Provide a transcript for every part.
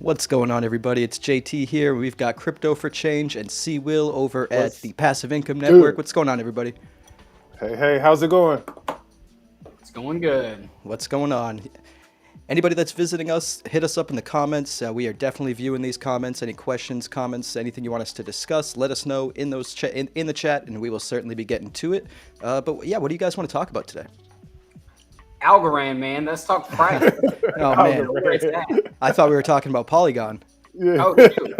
What's going on, everybody? It's JT here. We've got Crypto for Change and C Will over at the Passive Income Network. Good. What's going on, everybody? Hey, how's it going? It's going good. What's going on? Anybody that's visiting us, hit us up in the comments. We are definitely viewing these comments. Any questions, comments, anything you want us to discuss, let us know in those in the chat, and we will certainly be getting to it. But yeah, what do you guys want to talk about today? Algorand, man. Let's talk price. Oh man, I thought we were talking about Polygon. Yeah. Oh, shoot.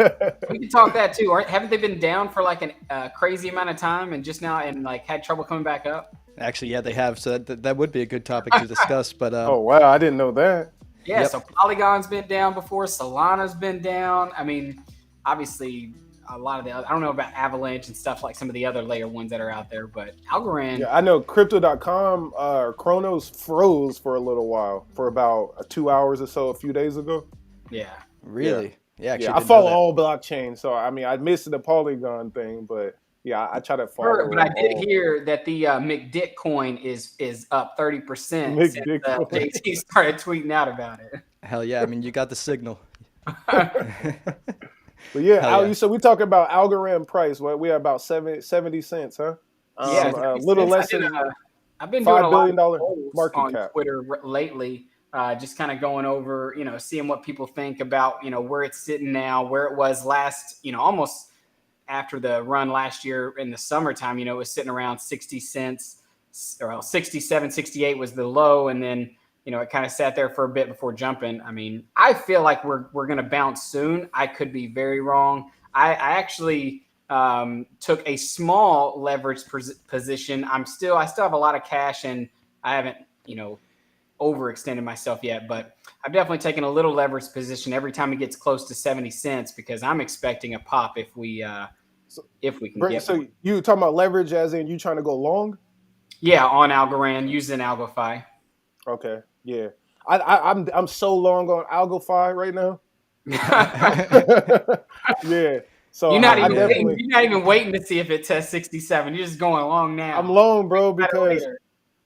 We can talk that too. Haven't they been down for like a crazy amount of time and just now like had trouble coming back up? Actually, yeah, they have. So that would be a good topic to discuss. But Oh wow, I didn't know that. Yeah. Yep. So Polygon's been down before. Solana's been down. I mean, obviously, a lot of the other, I don't know about Avalanche and stuff like some of the other layer ones that are out there, but Algorand. Yeah, I know Crypto.com, Chronos froze for a little while, for about 2 hours or so a few days ago. Yeah. really, actually, I follow all blockchains, so I mean I missed the Polygon thing, but yeah, I try to follow. But I did hear that the McDick coin is up 30% since JT started tweeting out about it. Hell yeah! I mean, you got the signal. But yeah, Hell yeah. so we talking about Algorand price. What we have about 70 cents, huh? Yeah, a little less than I've been doing $5 a lot billion of polls market on cap. Twitter lately, just kind of going over, seeing what people think about, where it's sitting now, where it was last, almost after the run last year in the summertime. It was sitting around 60 cents, or 67, 68 was the low, and then it kind of sat there for a bit before jumping. I mean, I feel like we're going to bounce soon. I could be very wrong. I actually took a small leverage position. I still have a lot of cash, and I haven't, overextended myself yet, but I've definitely taken a little leverage position every time it gets close to 70 cents because I'm expecting a pop if we can get So one. you talking about leverage as in you trying to go long? Yeah, on Algorand using AlgoFi. Okay, yeah. I'm so long on AlgoFi right now. Yeah. So You're not definitely waiting to see if it tests 67. You're just going along now. I'm long, bro, because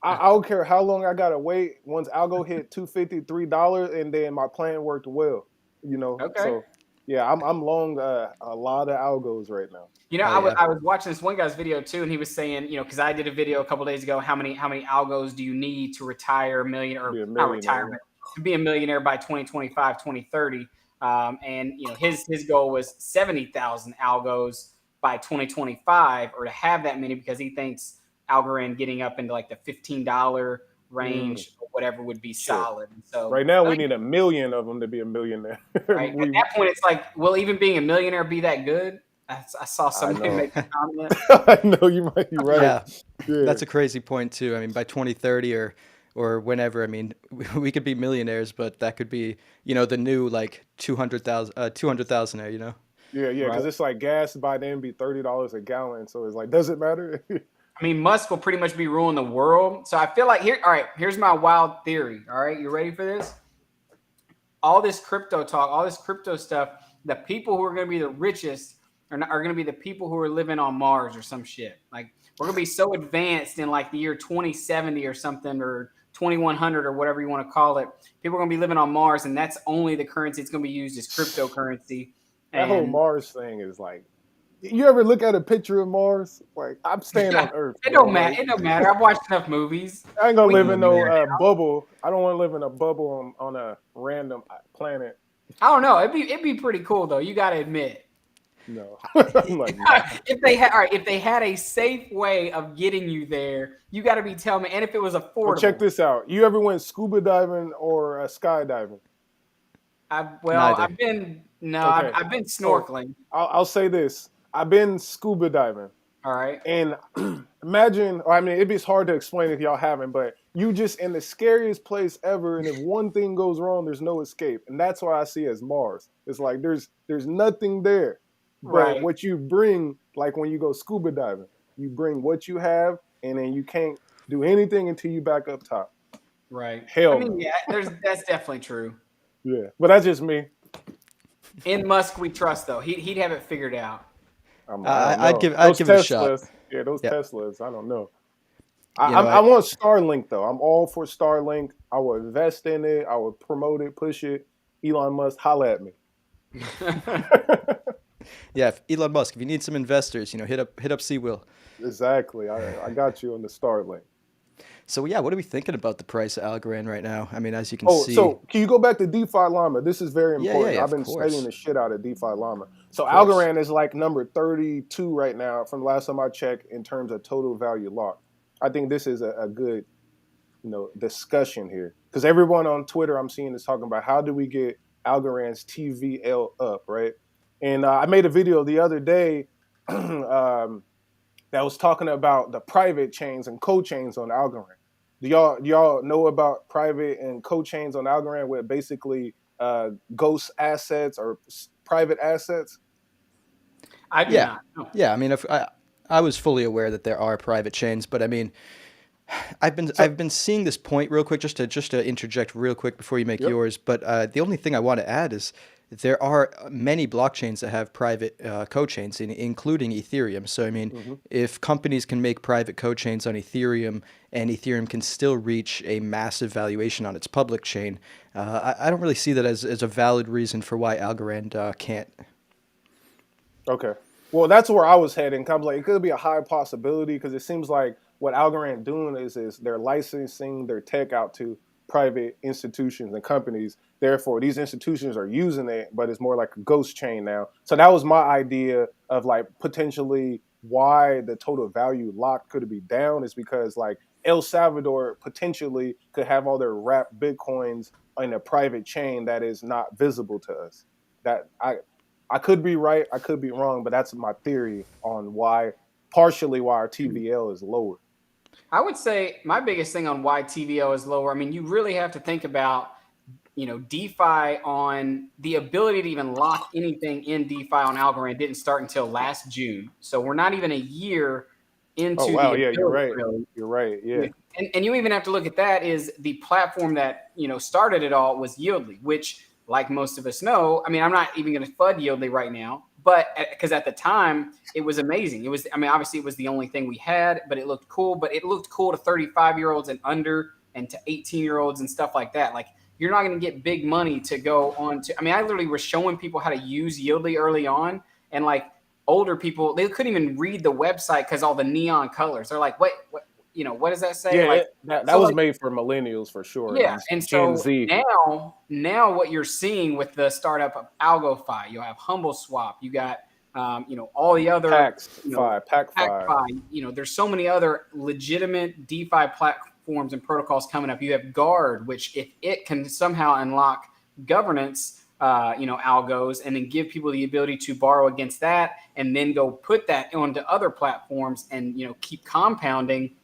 I don't care how long I gotta wait. Once Algo hit $2.50, $3, and then my plan worked well. Okay. So yeah, I'm long a lot of Algos right now. I was watching this one guy's video too, and he was saying, because I did a video a couple days ago. How many Algos do you need to retire a million, or not retirement, to be a millionaire by 2025, 2030? And his goal was 70,000 Algos by 2025, or to have that many, because he thinks Algorand getting up into like the $15 range or whatever would be solid. So right now we need 1 million of them to be a millionaire. Right? At that point, it's like, will even being a millionaire be that good? I saw somebody make a comment. I know you might be right. Yeah, that's a crazy point too. I mean, by 2030 or whenever, I mean, we could be millionaires, but that could be, the new like 200,000 there, Yeah, because it's like gas by then be $30 a gallon, so it's like, does it matter? I mean, Musk will pretty much be ruling the world. So I feel like here's my wild theory. All right, you ready for this? All this crypto talk, all this crypto stuff, the people who are going to be the richest are going to be the people who are living on Mars or some shit. Like, we're going to be so advanced in like the year 2070 or something, or 2100 or whatever you want to call it. People are going to be living on Mars, and that's only the currency it's going to be used as cryptocurrency. That whole Mars thing is like, you ever look at a picture of Mars? Like, I'm staying on Earth. It don't matter. It don't matter. I've watched enough movies. I ain't gonna live in no bubble. I don't want to live in a bubble on a random planet. I don't know. It'd be pretty cool though. You got to admit. No. I'm like, if they had a safe way of getting you there, you got to be telling me. And if it was affordable. Well, check this out. You ever went scuba diving or skydiving? I've been snorkeling. I'll say this. I've been scuba diving. All right. And imagine, it'd be hard to explain if y'all haven't, but you just in the scariest place ever, and if one thing goes wrong, there's no escape. And that's why I see it as Mars. It's like there's nothing there. But what you bring, like when you go scuba diving, you bring what you have, and then you can't do anything until you back up top. Right. Hell. Yeah, that's definitely true. Yeah. But that's just me. In Musk we trust though. He'd have it figured out. I'd give it a shot. Yeah, those Teslas. I don't know. I want Starlink though. I'm all for Starlink. I will invest in it. I will promote it, push it. Elon Musk, holla at me. Yeah, if Elon Musk, if you need some investors, hit up C Will. Exactly. I got you on the start link. So yeah, what are we thinking about the price of Algorand right now? I mean, as you can Oh, see, so can you go back to DeFi Llama? This is very yeah, yeah, important. yeah, I've of been studying course, the shit out of DeFi Llama. So of course. Algorand is like number 32 right now from the last time I checked in terms of total value locked. I think this is a good, discussion here because everyone on Twitter I'm seeing is talking about how do we get Algorand's TVL up, right? And I made a video the other day that was talking about the private chains and co-chains on Algorand. Do y'all know about private and co-chains on Algorand where basically ghost assets or private assets? I do Yeah, not. No. yeah. I mean, if I was fully aware that there are private chains, but I mean, I've been So, I've been seeing this point real quick, just to interject real quick before you make yep. yours. But the only thing I want to add is there are many blockchains that have private co-chains, including Ethereum. So I mean, Hmm. if companies can make private co-chains on Ethereum, and Ethereum can still reach a massive valuation on its public chain, I don't really see that as a valid reason for why Algorand can't. Okay. Well, that's where I was heading. 'Cause I was like, it could be a high possibility because it seems like what Algorand doing is they're licensing their tech out to private institutions and companies. Therefore, these institutions are using it, but it's more like a ghost chain now. So that was my idea of like potentially why the total value lock could be down is because like El Salvador potentially could have all their wrapped bitcoins in a private chain that is not visible to us. That I could be right, I could be wrong, but that's my theory on partially why our TVL is lower. I would say my biggest thing on why TVO is lower. I mean, you really have to think about DeFi on the ability to even lock anything in DeFi on Algorand didn't start until last June. So we're not even a year Oh into wow, the yeah, you're ability, right. really. You're right. Yeah. And you even have to look at that is the platform that started it all was Yieldly, which, like most of us know, I mean, I'm not even going to FUD Yieldly right now, but because at the time it was amazing. It was, I mean, obviously it was the only thing we had, but it looked cool. But it looked cool to 35-year-olds and under, and to 18-year-olds and stuff like that. Like, you're not going to get big money to go on to. I mean, I literally was showing people how to use Yieldly early on, and like older people, they couldn't even read the website because all the neon colors. They're like, what does that say? Yeah, Like, that so was like, made for millennials for sure. yeah. These And Gen so Z. now what you're seeing with the startup of AlgoFi, you have Humble Swap, you got, all the other, Pack Five. PackFi, there's so many other legitimate DeFi platforms and protocols coming up. You have Guard, which if it can somehow unlock governance, algos, and then give people the ability to borrow against that, and then go put that onto other platforms and keep compounding.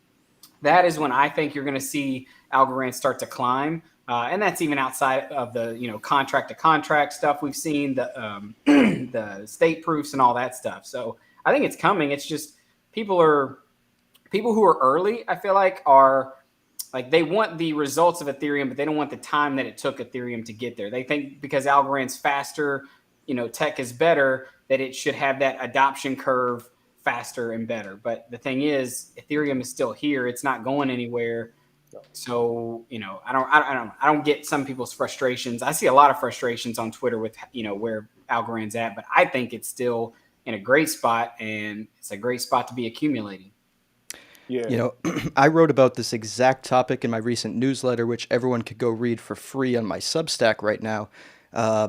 That is when I think you're going to see Algorand start to climb. And that's even outside of the contract to contract stuff we've seen, the the state proofs and all that stuff. So I think it's coming. It's just people who are early, I feel like, are like, they want the results of Ethereum, but they don't want the time that it took Ethereum to get there. They think because Algorand's faster, tech is better, that it should have that adoption curve faster and better. But the thing is, Ethereum is still here. It's not going anywhere. So, I don't get some people's frustrations. I see a lot of frustrations on Twitter with, where Algorand's at, but I think it's still in a great spot, and it's a great spot to be accumulating. Yeah. I wrote about this exact topic in my recent newsletter, which everyone could go read for free on my Substack right now. Uh,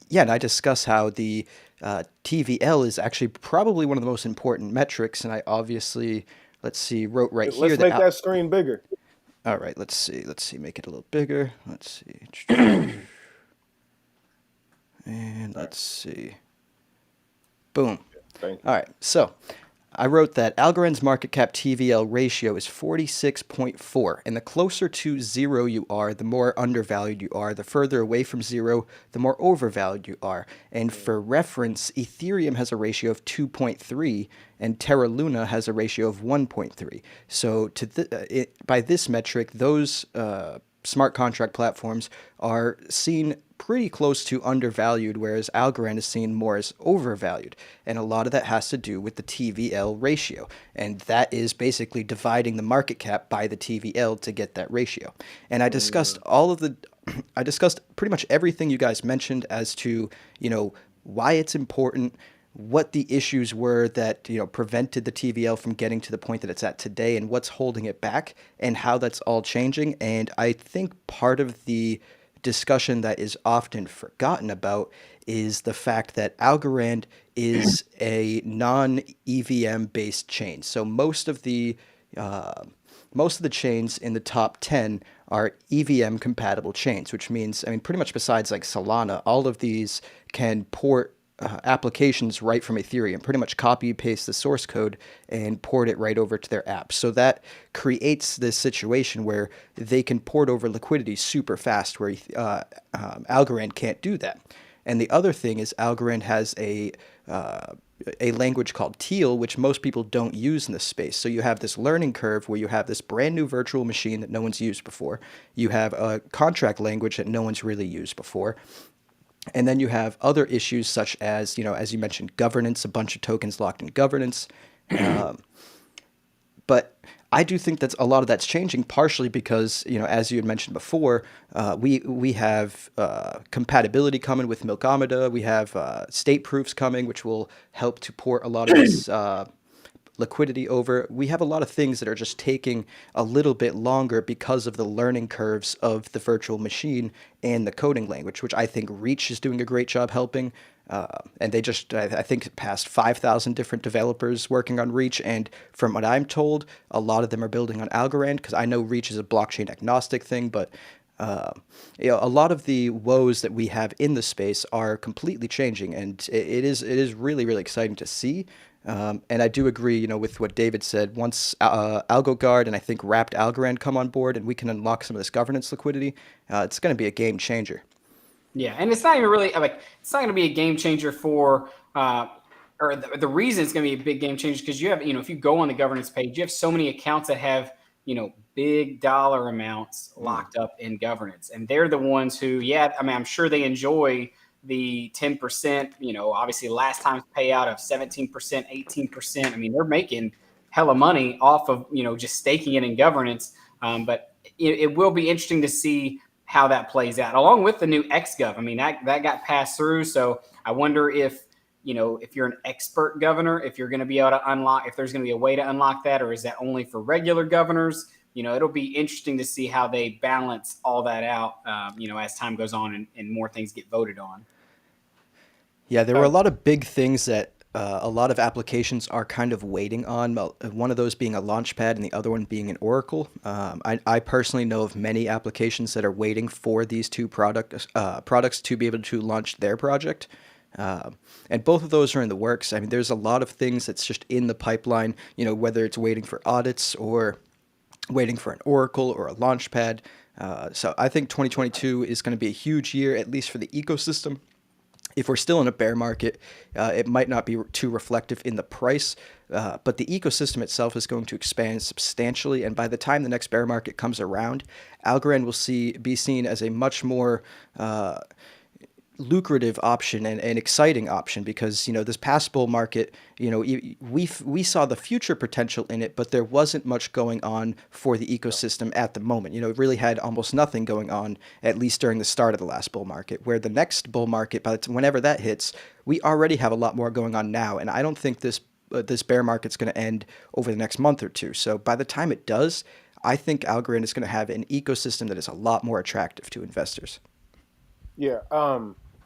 yeah, and I discuss how the TVL is actually probably one of the most important metrics, and I obviously, let's see, wrote right here Let's that. make that screen bigger. All right, let's see, make it a little bigger. Let's see, and let's see. Boom. Thank you. All right, so I wrote that Algorand's market cap TVL ratio is 46.4, and the closer to zero you are, the more undervalued you are. The further away from zero, the more overvalued you are. And for reference, Ethereum has a ratio of 2.3, and Terra Luna has a ratio of 1.3. So by this metric, those smart contract platforms are seen pretty close to undervalued, whereas Algorand is seen more as overvalued. And a lot of that has to do with the TVL ratio. And that is basically dividing the market cap by the TVL to get that ratio. And I discussed all of the I discussed pretty much everything you guys mentioned as to, why it's important, what the issues were that, prevented the TVL from getting to the point that it's at today and what's holding it back and how that's all changing. And I think part of the discussion that is often forgotten about is the fact that Algorand is a non-EVM based chain. So uh, most of the chains in the top 10 are EVM compatible chains, which means, I mean, pretty much besides like Solana, all of these can port applications right from Ethereum, pretty much copy paste the source code and port it right over to their app. So that creates this situation where they can port over liquidity super fast, where Algorand can't do that. And the other thing is Algorand has a language called Teal, which most people don't use in this space. So you have this learning curve where you have this brand new virtual machine that no one's used before. You have a contract language that no one's really used before. And then you have other issues such as, as you mentioned, governance, a bunch of tokens locked in governance. But I do think that a lot of that's changing, partially because, as you had mentioned before, we have compatibility coming with Milk Amida. We have state proofs coming, which will help to port a lot of this liquidity over. We have a lot of things that are just taking a little bit longer because of the learning curves of the virtual machine and the coding language, which I think Reach is doing a great job helping. And they just, I think, passed 5,000 different developers working on Reach. And from what I'm told, a lot of them are building on Algorand, because I know Reach is a blockchain agnostic thing, but a lot of the woes that we have in the space are completely changing, and it is really, really exciting to see. And I do agree, with what David said. Once AlgoGuard and I think Wrapped Algorand come on board, and we can unlock some of this governance liquidity, it's going to be a game changer. Yeah, and it's not even really like it's not going to be a game changer for, or the reason it's going to be a big game changer because you have, if you go on the governance page, you have so many accounts that have, big dollar amounts locked up in governance, and they're the ones who, yeah, I mean, I'm sure they enjoy the 10%, obviously last time's payout of 17%, 18%. I mean, they're making hella money off of, just staking it in governance. But it will be interesting to see how that plays out, along with the new XGov. I mean, that got passed through. So I wonder if, if you're an expert governor, if you're going to be able to unlock, if there's going to be a way to unlock that, or is that only for regular governors? It'll be interesting to see how they balance all that out, as time goes on and more things get voted on. Yeah, there were a lot of big things that a lot of applications are kind of waiting on. One of those being a launchpad and the other one being an Oracle. I personally know of many applications that are waiting for these two products to be able to launch their project. And both of those are in the works. I mean, there's a lot of things that's just in the pipeline, whether it's waiting for audits or waiting for an Oracle or a launchpad. So I think 2022 is going to be a huge year, at least for the ecosystem. If we're still in a bear market, it might not be too reflective in the price, but the ecosystem itself is going to expand substantially. And by the time the next bear market comes around, Algorand will be seen as a much more lucrative option and exciting option, because this past bull market, we saw the future potential in it, but there wasn't much going on for the ecosystem at the moment. It really had almost nothing going on, at least during the start of the last bull market. Where the next bull market, whenever that hits, we already have a lot more going on now, and I don't think this bear market's going to end over the next month or two. So by the time it does, I think Algorand is going to have an ecosystem that is a lot more attractive to investors. Yeah,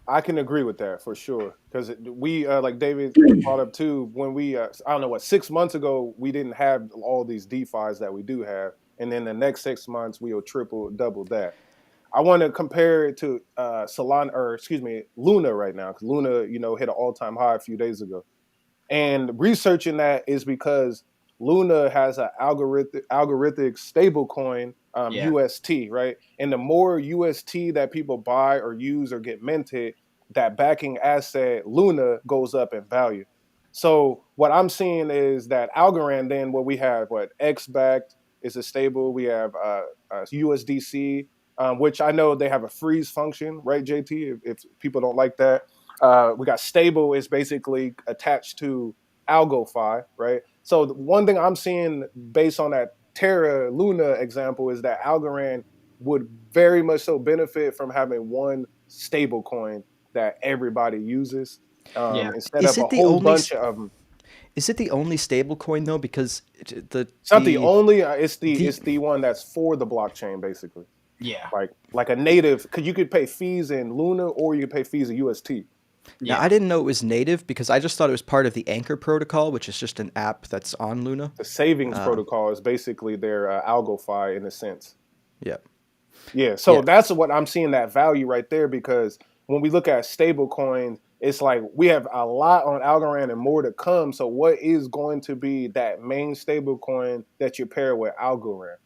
I can agree with that for sure, because we, like David brought up too, when we, I don't know what, 6 months ago, we didn't have all these DeFis that we do have. And then the next 6 months, we'll triple, double that. I want to compare it to Solana, or excuse me, Luna right now, because Luna, hit an all-time high a few days ago. And researching that is because Luna has an algorithmic stable coin, Yeah. UST, right? And the more UST that people buy or use or get minted, that backing asset Luna goes up in value. So what I'm seeing is that Algorand, then what we have, X backed is a stable. We have USDC, which I know they have a freeze function, right, JT? If people don't like that, we got stable is basically attached to AlgoFi, right? So the one thing I'm seeing based on that Terra Luna example is that Algorand would very much so benefit from having one stable coin that everybody uses, Yeah. instead Is of a it the whole only bunch of them. is it the only stable coin though? Because the It's not the only. the It's the one that's for the blockchain, basically. Yeah. Like a native, because you could pay fees in Luna or you could pay fees in UST. now Yeah. I didn't know it was native because I just thought it was part of the Anchor protocol, which is just an app that's on Luna. The savings protocol is basically their AlgoFi in a sense. Yeah. Yeah, so Yeah. that's what I'm seeing, that value right there, because when we look at stable coins, it's like we have a lot on Algorand and more to come. So what is going to be that main stable coin that you pair with Algorand?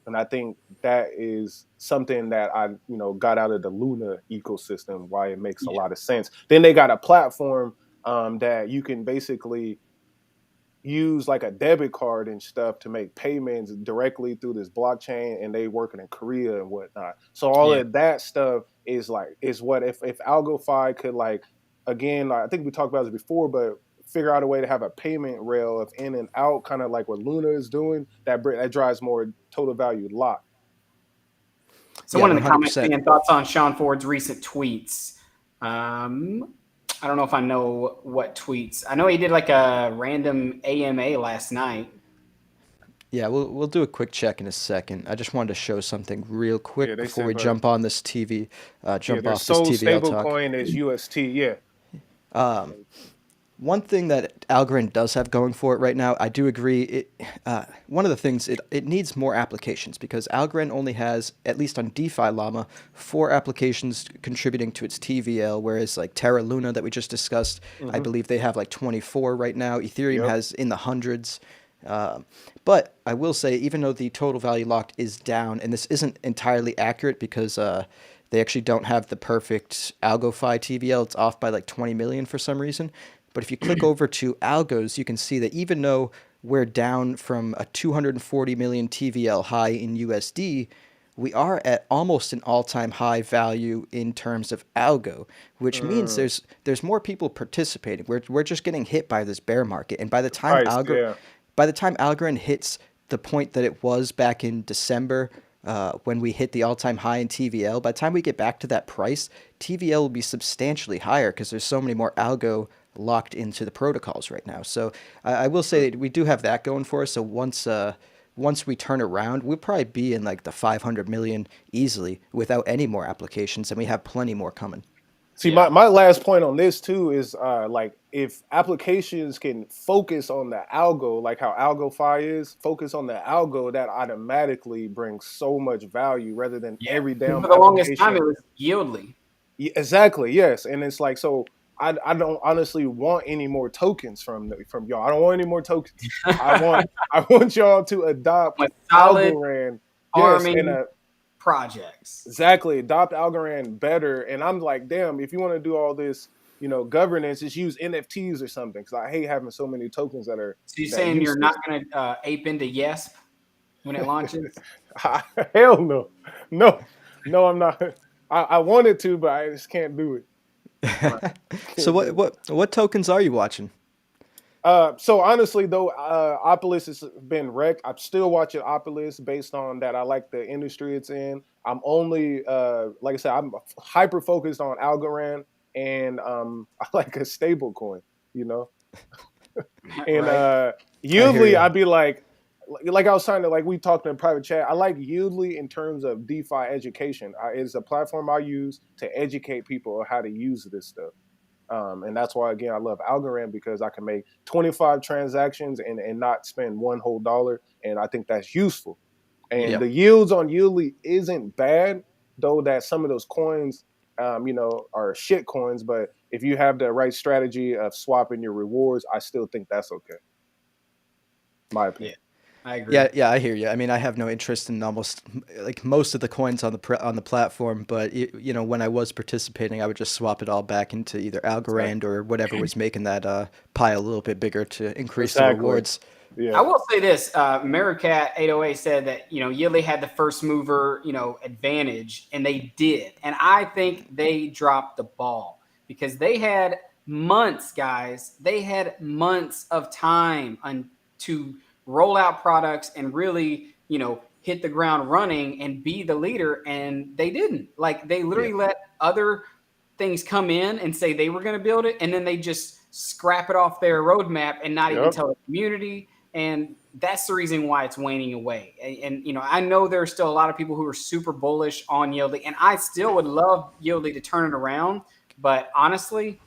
And I think that is something that I, got out of the Luna ecosystem, why it makes a Yeah. lot of sense. Then they got a platform that you can basically use like a debit card and stuff to make payments directly through this blockchain, and they working in Korea and whatnot. So all Yeah. of that stuff is what if AlgoFi could, like, again, like, I think we talked about this before, but figure out a way to have a payment rail of in and out, kind of like what Luna is doing, that drives more total value locked. Yeah, Someone in the comments 100%. saying thoughts on Sean Ford's recent tweets. I don't know if I know what tweets. I know he did like a random AMA last night. Yeah, we'll do a quick check in a second. I just wanted to show something real Yeah, quick they before said, we jump on this TV, yeah, jump their off this sole TVL stable talk. coin is UST. Yeah, One thing that Algorand does have going for it right now, I do agree. One of the things it needs more applications because Algorand only has, at least on DeFi Llama, 4 applications contributing to its TVL, whereas like Terra Luna that we just discussed, I believe they have like 24 right now. Ethereum Yep. has in the hundreds. But I will say, even though the total value locked is down, and this isn't entirely accurate because they actually don't have the perfect AlgoFi TVL, it's off by like 20 million for some reason. But if you click over to Algos, you can see that even though we're down from a 240 million TVL high in USD, we are at almost an all-time high value in terms of Algo, which means there's more people participating. We're just getting hit by this bear market, and Price. Yeah. by the time Algorand hits the point that it was back in December, when we hit the all-time high in TVL, by the time we get back to that price, TVL will be substantially higher because there's so many more algo locked into the protocols right now. So I will say that we do have that going for us. So once we turn around, we'll probably be in like the 500 million easily without any more applications, and we have plenty more coming. See, Yeah. my last point on this too is like, if applications can focus on the algo, like how AlgoFi is, focus on the algo, that automatically brings so much value rather than Yeah. every For damn the longest time, application. it was Yieldly. Exactly, yes. And it's like, so I don't honestly want any more tokens from y'all. I don't want any more tokens. I want y'all to adopt With solid Algorand. Yes, and farming projects. exactly, adopt Algorand better. And I'm like, damn, if you want to do all this, governance, just use NFTs or something. Because I hate having so many tokens that are So you're that saying you're useless. not going to ape into Yesp when it launches? Hell no, no, I'm not. I wanted to, but I just can't do it. Right. So what tokens are you watching? So honestly though, Opolis has been wrecked. I'm still watching Opolis based on that. I like the industry it's in. I'm only, like I said, I'm hyper focused on Algorand, and I like a stable coin, you know. And Right. I hear usually you. I'd be like I was trying to, like, we talked in private chat. I like Udly in terms of DeFi education. It's a platform I use to educate people on how to use this stuff. And that's why, again, I love Algorand, because I can make 25 transactions and not spend one whole dollar. And I think that's useful. And Yeah. the yields on Udly isn't bad, though that some of those coins, are shit coins. But if you have the right strategy of swapping your rewards, I still think that's okay. My Yeah, opinion. I agree. Yeah, I hear you. I mean, I have no interest in almost like most of the coins on on the platform, but when I was participating, I would just swap it all back into either Algorand Exactly. or whatever was making that pile a little bit bigger to increase the Exactly. rewards. Yeah. I will say this: Meerkat 808 said that Yidley had the first mover advantage, and they did. And I think they dropped the ball because they had months, guys. They had months of time to roll out products and really hit the ground running and be the leader, and they didn't. Like they literally Yeah. let other things come in and say they were going to build it, and then they just scrap it off their roadmap and not even Yep. tell the community. And that's the reason why it's waning away. And I know there are still a lot of people who are super bullish on Yieldly, and I still would love Yieldly to turn it around. But honestly,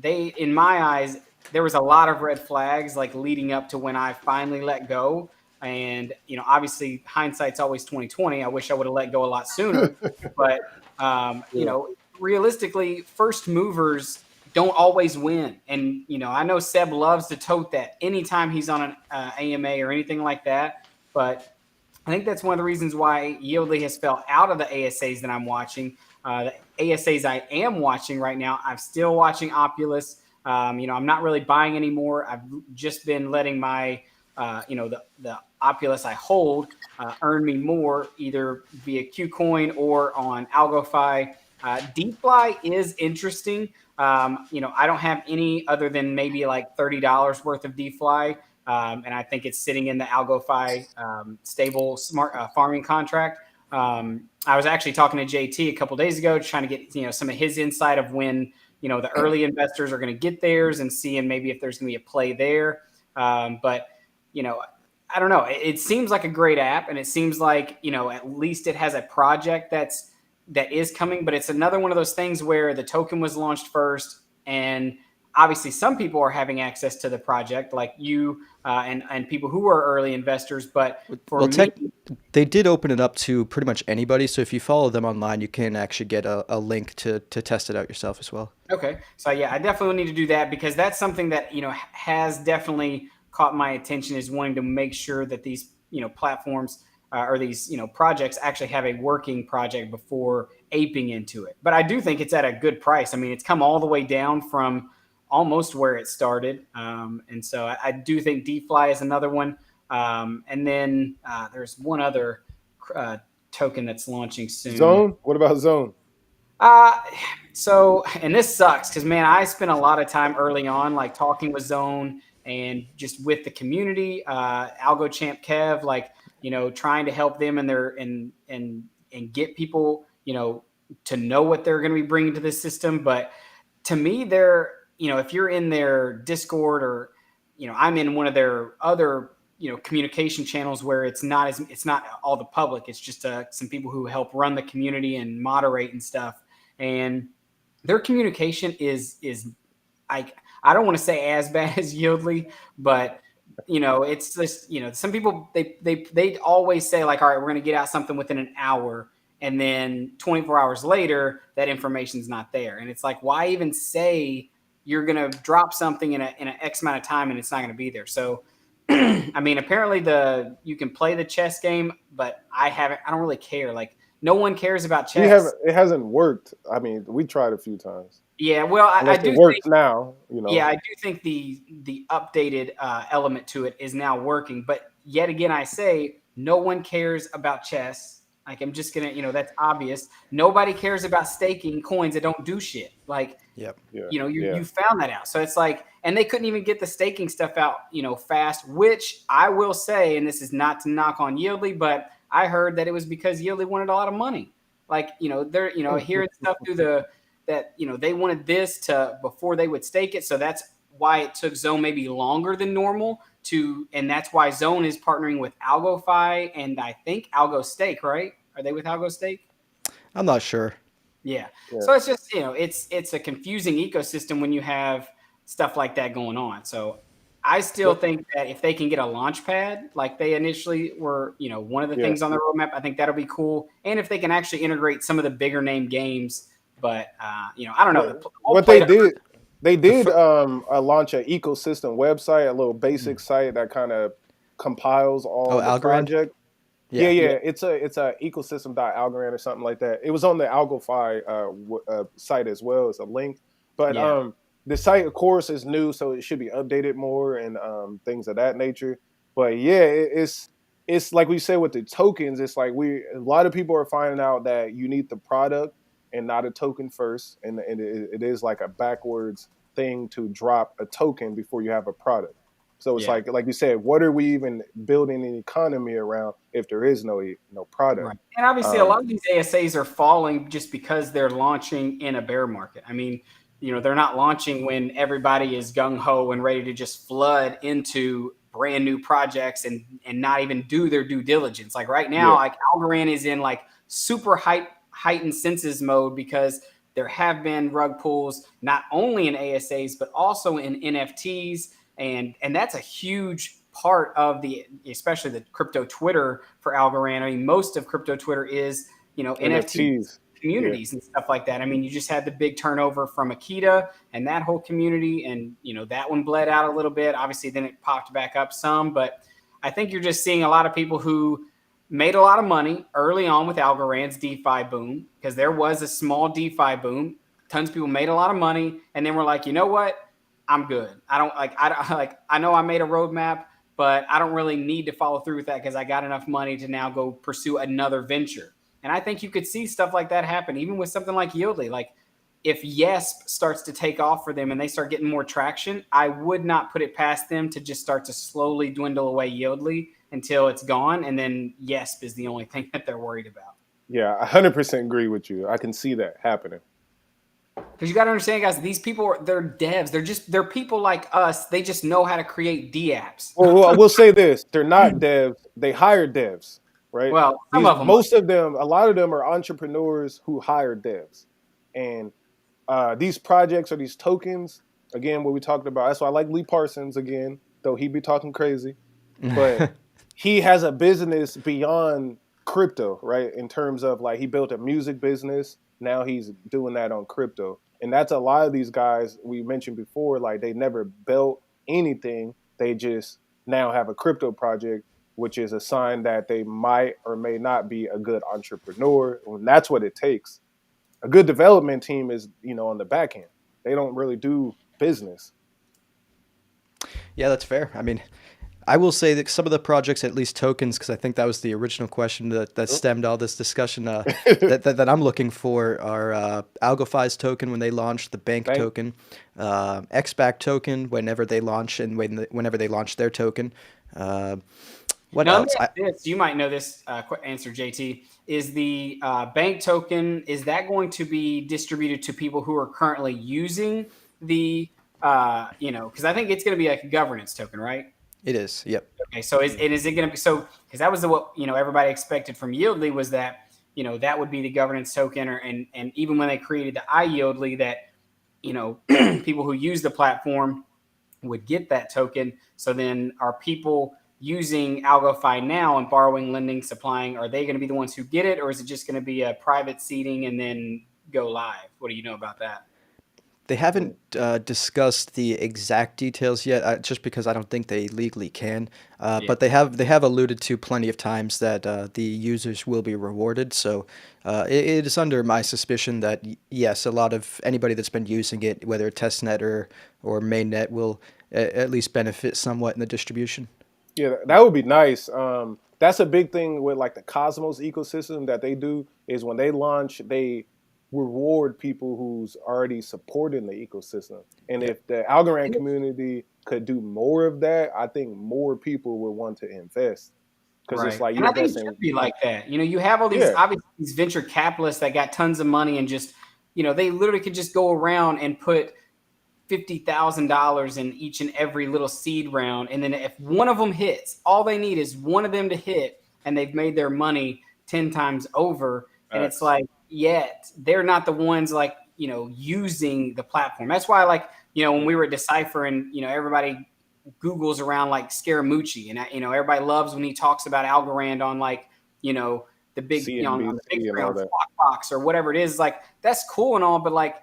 they, in my eyes, there was a lot of red flags like leading up to when I finally let go. And obviously hindsight's always 2020. I wish I would have let go a lot sooner, but Yeah. realistically, first movers don't always win. And I know Seb loves to tote that anytime he's on an AMA or anything like that. But I think that's one of the reasons why Yieldly has fell out of the ASAs that I'm watching. The ASAs I am watching right now, I'm still watching Opulus. I'm not really buying anymore. I've just been letting my, the Opulus I hold earn me more either via Qcoin or on AlgoFi. DeFi is interesting. I don't have any other than maybe like $30 worth of DeFi. And I think it's sitting in the AlgoFi stable smart farming contract. I was actually talking to JT a couple days ago, trying to get some of his insight of when the early investors are going to get theirs and seeing maybe if there's going to be a play there. But I don't know. It seems like a great app, and it seems like at least it has a project that is coming. But it's another one of those things where the token was launched first, and obviously some people are having access to the project, like you and people who are early investors. But for Well, me, they did open it up to pretty much anybody. So if you follow them online, you can actually get a link to test it out yourself as well. okay, so yeah, I definitely need to do that because that's something that has definitely caught my attention, is wanting to make sure that these platforms or these projects actually have a working project before aping into it. But I do think it's at a good price. I mean, it's come all the way down from almost where it started, and so I do think DeFi is another one. And then there's one other uh, token that's launching soon. Zone. What about Zone? Uh, and this sucks because, man, I spent a lot of time early on, like talking with Zone and just with the community, Algo Champ Kev, like, trying to help them and and get people, to know what they're going to be bringing to this system. But to me, if you're in their Discord or, I'm in one of their other, communication channels where it's not all the public. It's just some people who help run the community and moderate and stuff. And their communication is I don't want to say as bad as Yieldly, but it's just some people they always say like, all right, we're going to get out something within an hour, and then 24 hours later that information's not there, and it's like, why even say you're going to drop something in an X amount of time and it's not going to be there? So I mean, apparently you can play the chess game, but I don't really care. Like, no one cares about We haven't. chess. It hasn't worked. I mean, we tried a few times. Yeah, well, I Unless do it think, works now, you know. yeah, I do think the updated element to it is now working. But yet again, I say no one cares about chess. Like, I'm just gonna, that's obvious. Nobody cares about staking coins that don't do shit. Like, Yep. Yeah. you found that out. So it's like, and they couldn't even get the staking stuff out, fast, which I will say, and this is not to knock on Yieldly, but I heard that it was because Yieldly wanted a lot of money. Like, they're, hearing stuff through that, they wanted this to before they would stake it. So that's why it took Zone maybe longer than normal and that's why Zone is partnering with AlgoFi and I think Algo Stake, right? Are they with Algo Stake? I'm not sure. Yeah. Yeah. So it's just, it's a confusing ecosystem when you have stuff like that going on. So I still think that if they can get a launch pad like they initially were, one of the Yeah. things on the roadmap, I think that'll be cool. And if they can actually integrate some of the bigger name games, but I don't know. What they did launch an ecosystem website, a little basic site that kind of compiles all Oh, the Algorand? project. Yeah. Yeah. It's a ecosystem.algorand or something like that. It was on the AlgoFi site as well as a link. But Yeah. the site, of course, is new, so it should be updated more and things of that nature. But yeah, it's like we said with the tokens. It's like a lot of people are finding out that you need the product and not a token first, and it is like a backwards thing to drop a token before you have a product. So it's Yeah. like you said, what are we even building an economy around if there is no product? Right. And obviously, a Um, lot of these ASAs are falling just because they're launching in a bear market. I mean, they're not launching when everybody is gung ho and ready to just flood into brand new projects and not even do their due diligence. Like right now, yeah, like Algorand is in like super heightened senses mode because there have been rug pulls not only in ASAs but also in NFTs, and that's a huge part of especially the crypto Twitter for Algorand. I mean, most of crypto Twitter is NFTs, NFTs. Yeah, communities and stuff like that. I mean, you just had the big turnover from Akita and that whole community, and that one bled out a little bit. Obviously, then it popped back up some, but I think you're just seeing a lot of people who made a lot of money early on with Algorand's DeFi boom, because there was a small DeFi boom. Tons of people made a lot of money, and then we're like, you know what? I'm good. I know I made a roadmap, but I don't really need to follow through with that because I got enough money to now go pursue another venture. And I think you could see stuff like that happen, even with something like Yieldly. Like if Yesp starts to take off for them and they start getting more traction, I would not put it past them to just start to slowly dwindle away Yieldly until it's gone. And then Yesp is the only thing that they're worried about. yeah, 100% agree with you. I can see that happening. Because you got to understand, guys, these people they're devs. They're people like us. They just know how to create D apps. Well, I will say this: they're not devs. They hire devs, right? Well, some These of them are. most of them, a lot of them are entrepreneurs who hire devs, and these projects or these tokens. Again, what we talked about. That's why I like Lee Parsons again, though he be talking crazy, but he has a business beyond crypto, right? In terms of like he built a music business. Now he's doing that on crypto. And that's a lot of these guys we mentioned before, like they never built anything. They just now have a crypto project, which is a sign that they might or may not be a good entrepreneur. And that's what it takes. A good development team is, on the back end. They don't really do business. Yeah, that's fair. I mean, I will say that some of the projects, at least tokens, because I think that was the original question that stemmed all this discussion. That I'm looking for are AlgoFi's token when they launch, the bank Bank. token, XBack token whenever they launch, and whenever they launch their token. What Now, let me else? ask this. You might know this answer, JT. Is the bank token, is that going to be distributed to people who are currently using the, because I think it's going to be like a governance token, right? It is. Yep. Okay, so is it going to be so? Because that was what everybody expected from Yieldly was that that would be the governance token, and even when they created the iYieldly, that people who use the platform would get that token. So then, are people using AlgoFi now and borrowing, lending, supplying? Are they going to be the ones who get it, or is it just going to be a private seeding and then go live? What do you know about that? They haven't discussed the exact details yet, just because I don't think they legally can. Yeah. But they have alluded to plenty of times that the users will be rewarded. So it is under my suspicion that yes, a lot of anybody that's been using it, whether testnet or mainnet, will at least benefit somewhat in the distribution. Yeah, that would be nice. That's a big thing with like the Cosmos ecosystem that they do is when they launch, they reward people who's already supporting the ecosystem. And Yeah. if the Algorand community could do more of that, I think more people would want to invest because it's Right. like And you I think invest it in. should be like that. You have all these Yeah, obviously these venture capitalists that got tons of money and just, they literally could just go around and put $50,000 in each and every little seed round. And then if one of them hits, all they need is one of them to hit, and they've made their money 10 times over. And it's like, yet they're not the ones like, using the platform. That's why, like, when we were deciphering, everybody Googles around like Scaramucci, and everybody loves when he talks about Algorand on like, the big, on the big CNBC and screen all on that. Box or whatever it is. Like, that's cool and all, but like,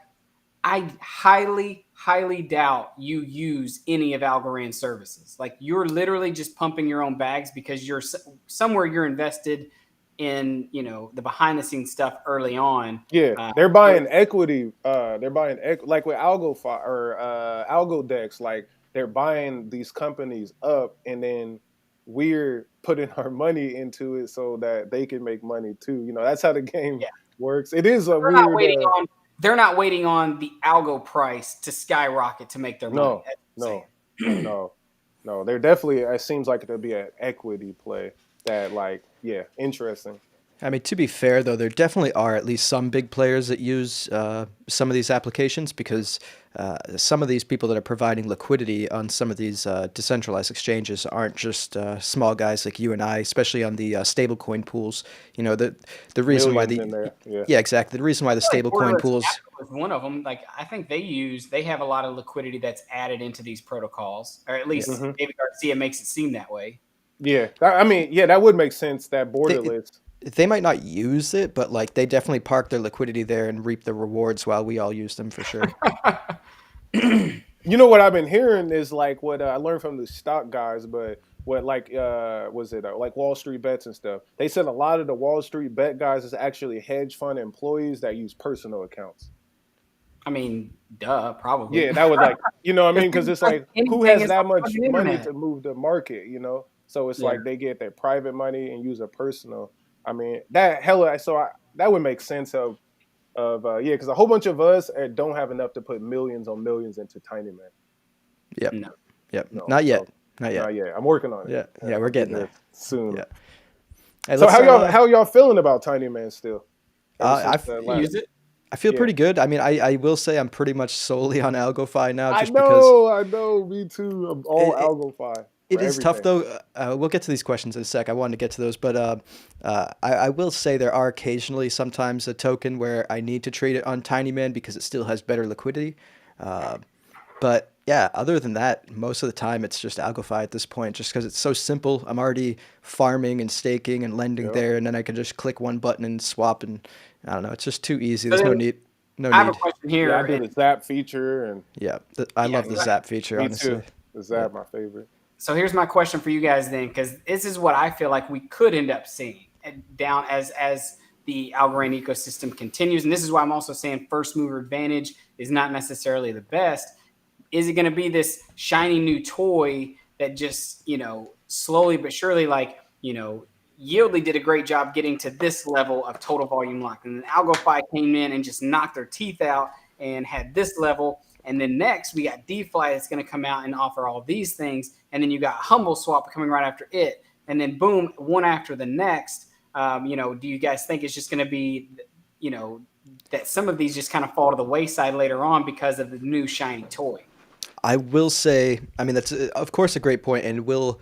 I highly, highly doubt you use any of Algorand's services. Like, you're literally just pumping your own bags because you're somewhere you're invested in, the behind the scenes stuff early on. Yeah, they're buying equity. Like with or Algodex. Like they're buying these companies up, and then we're putting our money into it so that they can make money too. That's how the game Yeah. works. It is a They're not weird. waiting on they're not waiting on the algo price to skyrocket to make their money. No, That's what I'm no, saying. no. No, they're definitely. It seems like it'll be an equity play that, like, yeah, interesting. I mean, to be fair, though, there definitely are at least some big players that use some of these applications because some of these people that are providing liquidity on some of these decentralized exchanges aren't just small guys like you and I, especially on the stablecoin pools. You know, the reason why Millions the in there. Yeah. yeah, exactly. The reason why the Like stablecoin borderless pools. capital is one of them. Like I think they have a lot of liquidity that's added into these protocols, or at Yeah, least Hmm. David Garcia makes it seem that way. Yeah. I mean, yeah, that would make sense. That they borderless. they might not use it, but like they definitely park their liquidity there and reap the rewards while we all use them for sure. You know what I've been hearing is like what I learned from the stock guys, but what like was it like Wall Street bets and stuff? They said a lot of the Wall Street bet guys is actually hedge fund employees that use personal accounts. I mean, duh, probably. Yeah, that would like what I If mean, because people it's trust like who anything, has it's that on the much fucking money internet. to move the market? So it's Yeah. like they get their private money and use a personal. I mean that hella that would make sense of yeah, because a whole bunch of us don't have enough to put millions on millions into Tiny Man. Yep. No. Yep. No, Not yet. so Not no, yet. yeah, I'm working on it. Yeah. Yeah, we're I'll be getting there. there soon. Yeah. Hey, So let's how y'all feeling about Tiny Man still? Ever since I the You last, use it? I feel yeah. pretty good. I mean, I will say I'm pretty much solely on AlgoFi now just because I know, me too. I'm all it, AlgoFi it for is tough everything. though. We'll get to these questions in a sec. I wanted to get to those, but I will say there are occasionally sometimes a token where I need to trade it on Tiny Man because it still has better liquidity. Uh, but yeah, other than that, most of the time it's just AlgoFi at this point, just because it's so simple. I'm already farming and staking and lending Yep. there, and then I can just click one button and swap, and I don't know. It's just too easy. So There's no then need. No I have a need. question Yeah, I here. do the Zap feature, and Yeah, I Yeah, love the go ahead. Zap feature, me honestly. too. The Yeah. Zap, my favorite. So here's my question for you guys then, because this is what I feel like we could end up seeing down as the Algorand ecosystem continues. And this is why I'm also saying first mover advantage is not necessarily the best. Is it going to be this shiny new toy that just, slowly but surely, like, Yieldly did a great job getting to this level of total volume lock. And then AlgoFi came in and just knocked their teeth out and had this level. And then next we got DeFi that's going to come out and offer all these things. And then you got Humble Swap coming right after it. And then boom, one after the next. Do you guys think it's just going to be, that some of these just kind of fall to the wayside later on because of the new shiny toy? I will say, I mean, that's of course a great point and will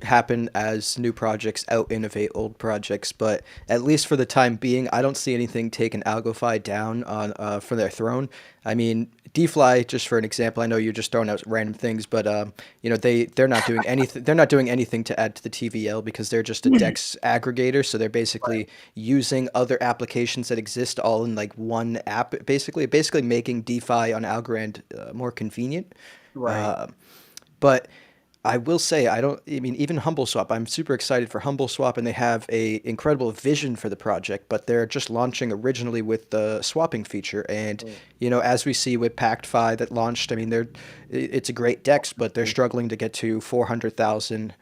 happen as new projects out innovate old projects. But at least for the time being, I don't see anything taking AlgoFi down on from their throne. I mean, DeFly, just for an example, I know you're just throwing out random things, but they're not doing anything. They're not doing anything to add to the TVL because they're just a DEX aggregator. So they're basically using other applications that exist all in like one app. Basically making DeFi on Algorand more convenient. Right. Uh, but I will say I don't. I mean, even Humble Swap. I'm super excited for Humble Swap, and they have a incredible vision for the project. But they're just launching originally with the swapping feature, and Mm. as we see with PactFi that launched. I mean, it's a great DEX, but they're struggling to get to 400,000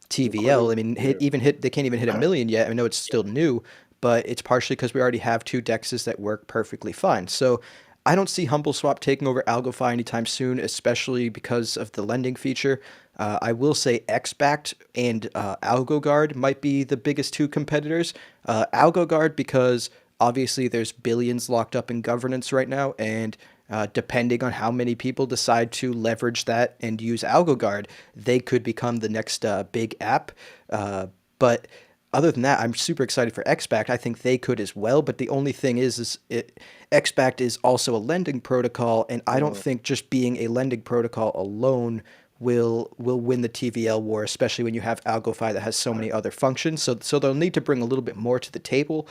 TVL. I Liquidity. mean, Yeah. they can't even hit a million yet. I know it's still new, but it's partially because we already have two dexes that work perfectly fine. So I don't see Humble Swap taking over AlgoFi anytime soon, especially because of the lending feature. I will say XBacked and AlgoGuard might be the biggest two competitors. AlgoGuard because obviously there's billions locked up in governance right now, and depending on how many people decide to leverage that and use AlgoGuard, they could become the next big app. But other than that, I'm super excited for XBacked. I think they could as well. But the only thing XBacked is also a lending protocol, and I don't Mm. think just being a lending protocol alone will win the TVL war, especially when you have AlgoFi that has so many other functions. So they'll need to bring a little bit more to the table.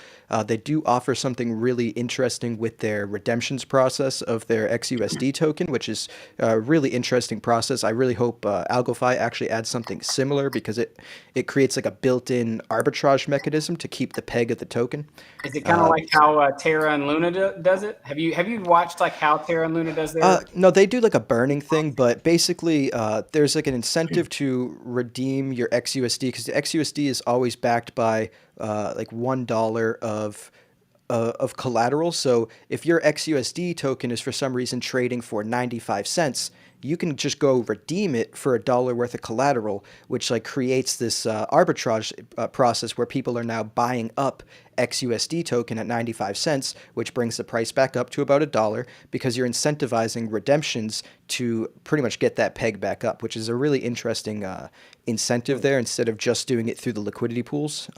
They do offer something really interesting with their redemptions process of their XUSD token, which is a really interesting process. I really hope AlgoFi actually adds something similar because it creates like a built-in arbitrage mechanism to keep the peg of the token. Is it kind of like how Terra and Luna does it? Have you watched like how Terra and Luna does their? No, they do like a burning thing, but basically, there's like an incentive to redeem your XUSD because the XUSD is always backed by like $1 of collateral. So if your XUSD token is for some reason trading for 95 cents, you can just go redeem it for $1 worth of collateral, which like creates this arbitrage process where people are now buying up XUSD token at 95 cents, which brings the price back up to about $1 because you're incentivizing redemptions to pretty much get that peg back up, which is a really interesting incentive there instead of just doing it through the liquidity pools.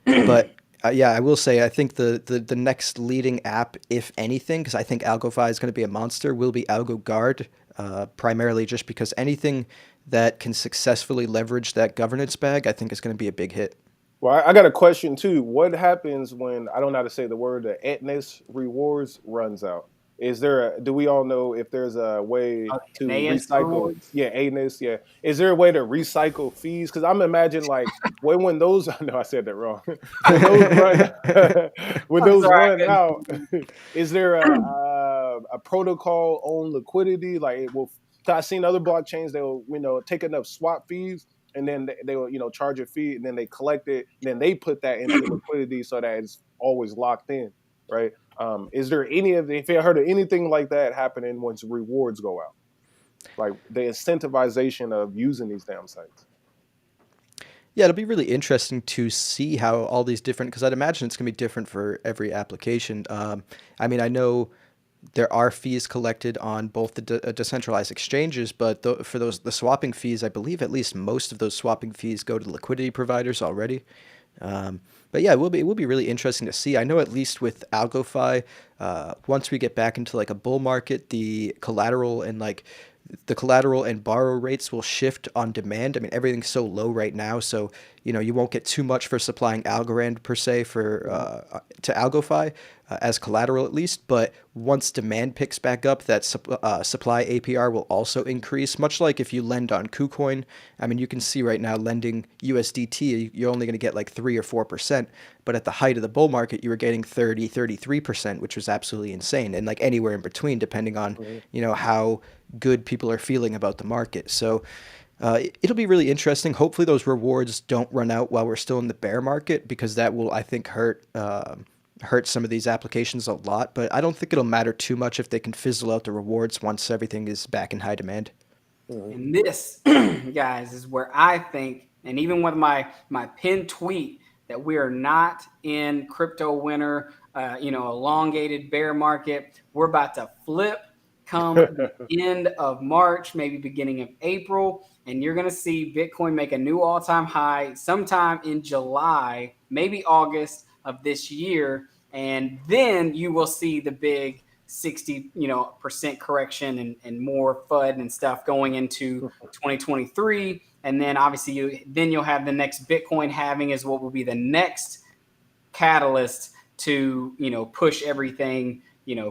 But yeah, I will say I think the next leading app, if anything, because I think AlgoFi is going to be a monster, will be AlgoGuard, primarily just because anything that can successfully leverage that governance bag, I think is going to be a big hit. Well, I got a question too. What happens when I don't know how to say the word, the etness rewards runs out? Do we all know if there's a way to Naeus recycle? rewards? Yeah, ANIS. Yeah. Is there a way to recycle fees? Because I'm imagining like when those, no, I said that wrong. When those run, when I'm those sorry, I run couldn't. out, is there a protocol on liquidity? Like it will, 'cause I've seen other blockchains, they'll, take enough swap fees and then they will, charge a fee and then they collect it. And then they put that into liquidity so that it's always locked in, right? Is there if you heard of anything like that happening once rewards go out? Like the incentivization of using these damn sites. Yeah, it'll be really interesting to see how all these different, because I'd imagine it's going to be different for every application. I mean, I know there are fees collected on both the decentralized exchanges, but for the swapping fees, I believe at least most of those swapping fees go to liquidity providers already. But yeah, it will be really interesting to see. I know at least with AlgoFi, once we get back into like a bull market, the collateral and borrow rates will shift on demand. I mean, everything's so low right now, so you won't get too much for supplying Algorand per se for to AlgoFi as collateral at least. But once demand picks back up, that supply APR will also increase. Much like if you lend on KuCoin, I mean, you can see right now lending USDT, you're only going to get like 3 or 4%. But at the height of the bull market, you were getting 33%, which was absolutely insane, and like anywhere in between, depending on how good people are feeling about the market. So it'll be really interesting. Hopefully those rewards don't run out while we're still in the bear market, because that will, I think, hurt some of these applications a lot. But I don't think it'll matter too much if they can fizzle out the rewards once everything is back in high demand. And this, guys, is where I think, and even with my pinned tweet, that we are not in crypto winter, elongated bear market. We're about to flip come the end of March, maybe beginning of April, and you're going to see Bitcoin make a new all-time high sometime in July, maybe August of this year, and then you will see the big 60% correction and more FUD and stuff going into 2023. And then obviously you'll have the next Bitcoin halving is what will be the next catalyst to push everything,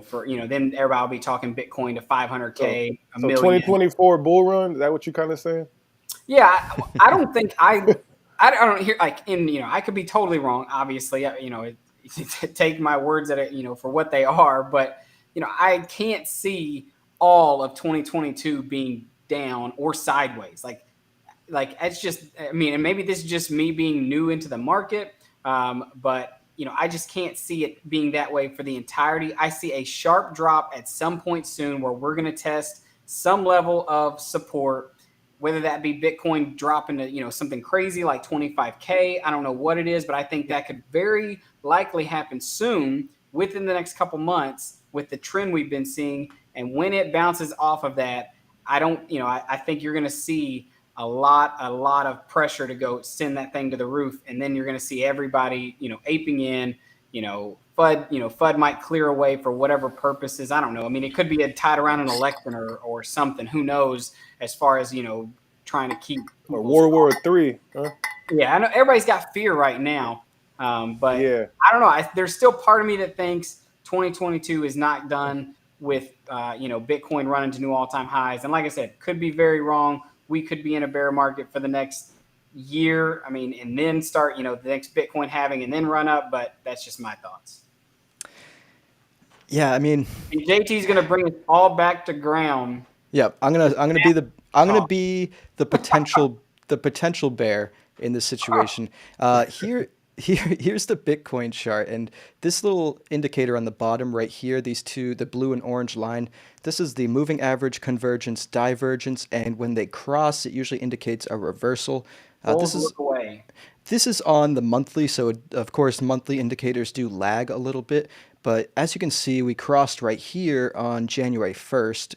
for then everybody will be talking Bitcoin to 500K, a So million. 2024 bull run, is that what you're kind of saying? Yeah, I don't think I don't hear like I could be totally wrong. Obviously, take my words at it, for what they are, but I can't see all of 2022 being down or sideways. Like it's just, I mean, and maybe this is just me being new into the market, but I just can't see it being that way for the entirety. I see a sharp drop at some point soon where we're going to test some level of support, whether that be Bitcoin dropping to something crazy like 25K. I don't know what it is, but I think that could very likely happen soon, within the next couple months, with the trend we've been seeing. And when it bounces off of that, I think you're going to see a lot of pressure to go send that thing to the roof, and then you're going to see everybody aping in. FUD might clear away for whatever purposes. I don't know. I mean, it could be tied around an election or something. Who knows? As far as trying to keep Or World War III, huh? Yeah, I know everybody's got fear right now, but Yeah. I don't know. There's still part of me that thinks 2022 is not done with Bitcoin running to new all-time highs. And like I said, could be very wrong. We could be in a bear market for the next year. I mean, and then start the next Bitcoin halving and then run up. But that's just my thoughts. Yeah, I mean, and JT's gonna bring us all back to ground. Yeah, I'm gonna be the potential bear in this situation. here's the Bitcoin chart, and this little indicator on the bottom right here, these two, the blue and orange line, this is the moving average, convergence, divergence, and when they cross, it usually indicates a reversal. Bold This is look away. this is on the monthly, so of course monthly indicators do lag a little bit, but as you can see, we crossed right here on January 1st,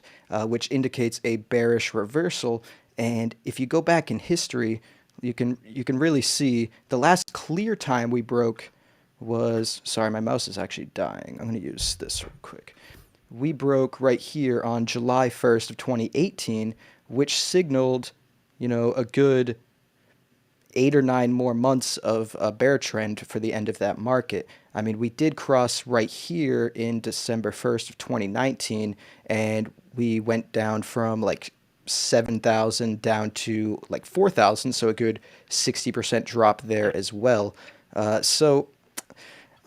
which indicates a bearish reversal. And if you go back in history, you can really see the last clear time we broke was, sorry, my mouse is actually dying. I'm going to use this real quick. We broke right here on July 1st of 2018, which signaled, a good 8 or 9 more months of a bear trend for the end of that market. I mean, we did cross right here in December 1st of 2019, and we went down from like 7,000 down to like 4,000, so a good 60% drop there as well. So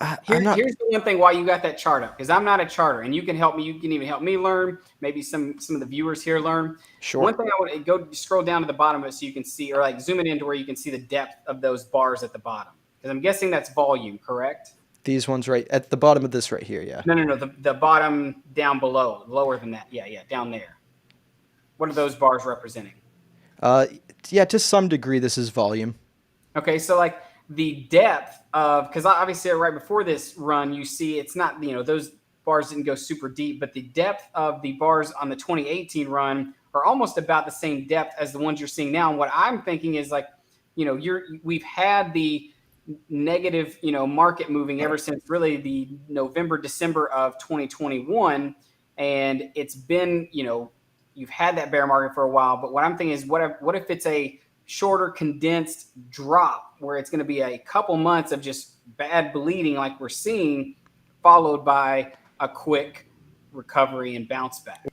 I'm not. Here's the one thing why you got that chart up, because I'm not a charter, and you can help me. You can even help me learn. Maybe some of the viewers here learn. Sure. One thing I would go scroll down to the bottom of it so you can see, or like zoom it into where you can see the depth of those bars at the bottom, because I'm guessing that's volume, correct? These ones right at the bottom of this right here, yeah. No. The bottom down below, lower than that. Yeah, down there. What are those bars representing? Yeah, to some degree, this is volume. Okay, so like the depth of, because obviously right before this run, you see it's not, those bars didn't go super deep, but the depth of the bars on the 2018 run are almost about the same depth as the ones you're seeing now. And what I'm thinking is like, we've had the negative, market moving ever since really the November, December of 2021. And it's been, you've had that bear market for a while. But what I'm thinking is what if it's a shorter condensed drop where it's going to be a couple months of just bad bleeding like we're seeing, followed by a quick recovery and bounce back.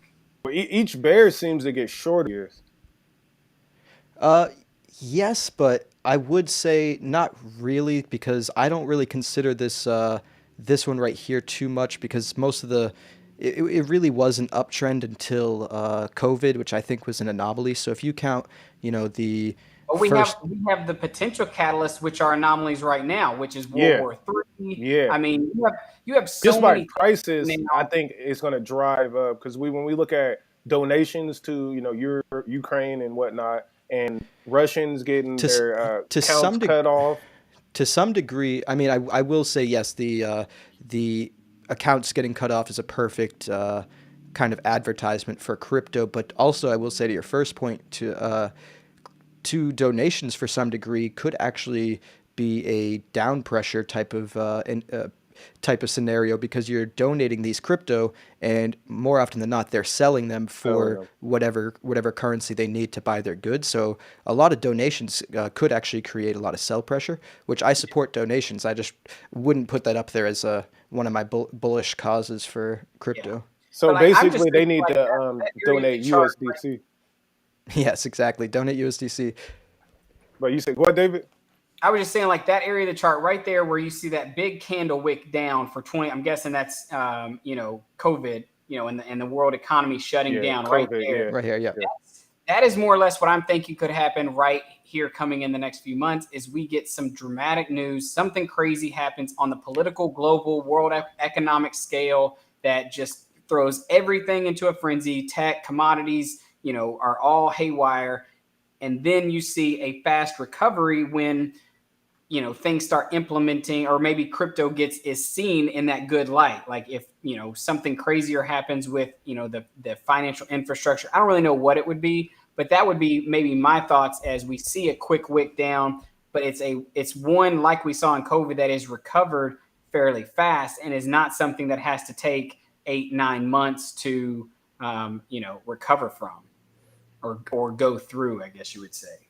Each bear seems to get shorter. Yes, but I would say not really, because I don't really consider this one right here too much, because most of it really was an uptrend until COVID, which I think was an anomaly. So if you count, the But we have the potential catalysts, which are anomalies right now, which is World War III. Yeah. I mean, you have so just by many prices. now. I think it's going to drive up, because when we look at donations to Ukraine and whatnot, and Russians getting their accounts cut off. To some degree, I mean, I will say yes. The accounts getting cut off is a perfect kind of advertisement for crypto. But also, I will say to your first point, to donations for some degree could actually be a down pressure type of scenario, because you're donating these crypto, and more often than not they're selling them for whatever currency they need to buy their goods. So a lot of donations could actually create a lot of sell pressure, which I support donations. I just wouldn't put that up there as one of my bullish causes for crypto. Yeah. So but basically they need to donate USDC. Right? Yes, exactly. Donate USDC. But you said what, David? I was just saying, like that area of the chart right there where you see that big candle wick down for 20. I'm guessing that's COVID, and the world economy shutting down COVID, right there. Yeah. Right here, yeah. That is more or less what I'm thinking could happen right here coming in the next few months, is we get some dramatic news, something crazy happens on the political, global, world economic scale that just throws everything into a frenzy. Tech, commodities, are all haywire. And then you see a fast recovery when, things start implementing, or maybe crypto is seen in that good light. Like if, something crazier happens with, the financial infrastructure. I don't really know what it would be, but that would be maybe my thoughts as we see a quick wick down. But it's one like we saw in COVID that is recovered fairly fast, and is not something that has to take 8-9 months to, recover from. Or go through, I guess you would say.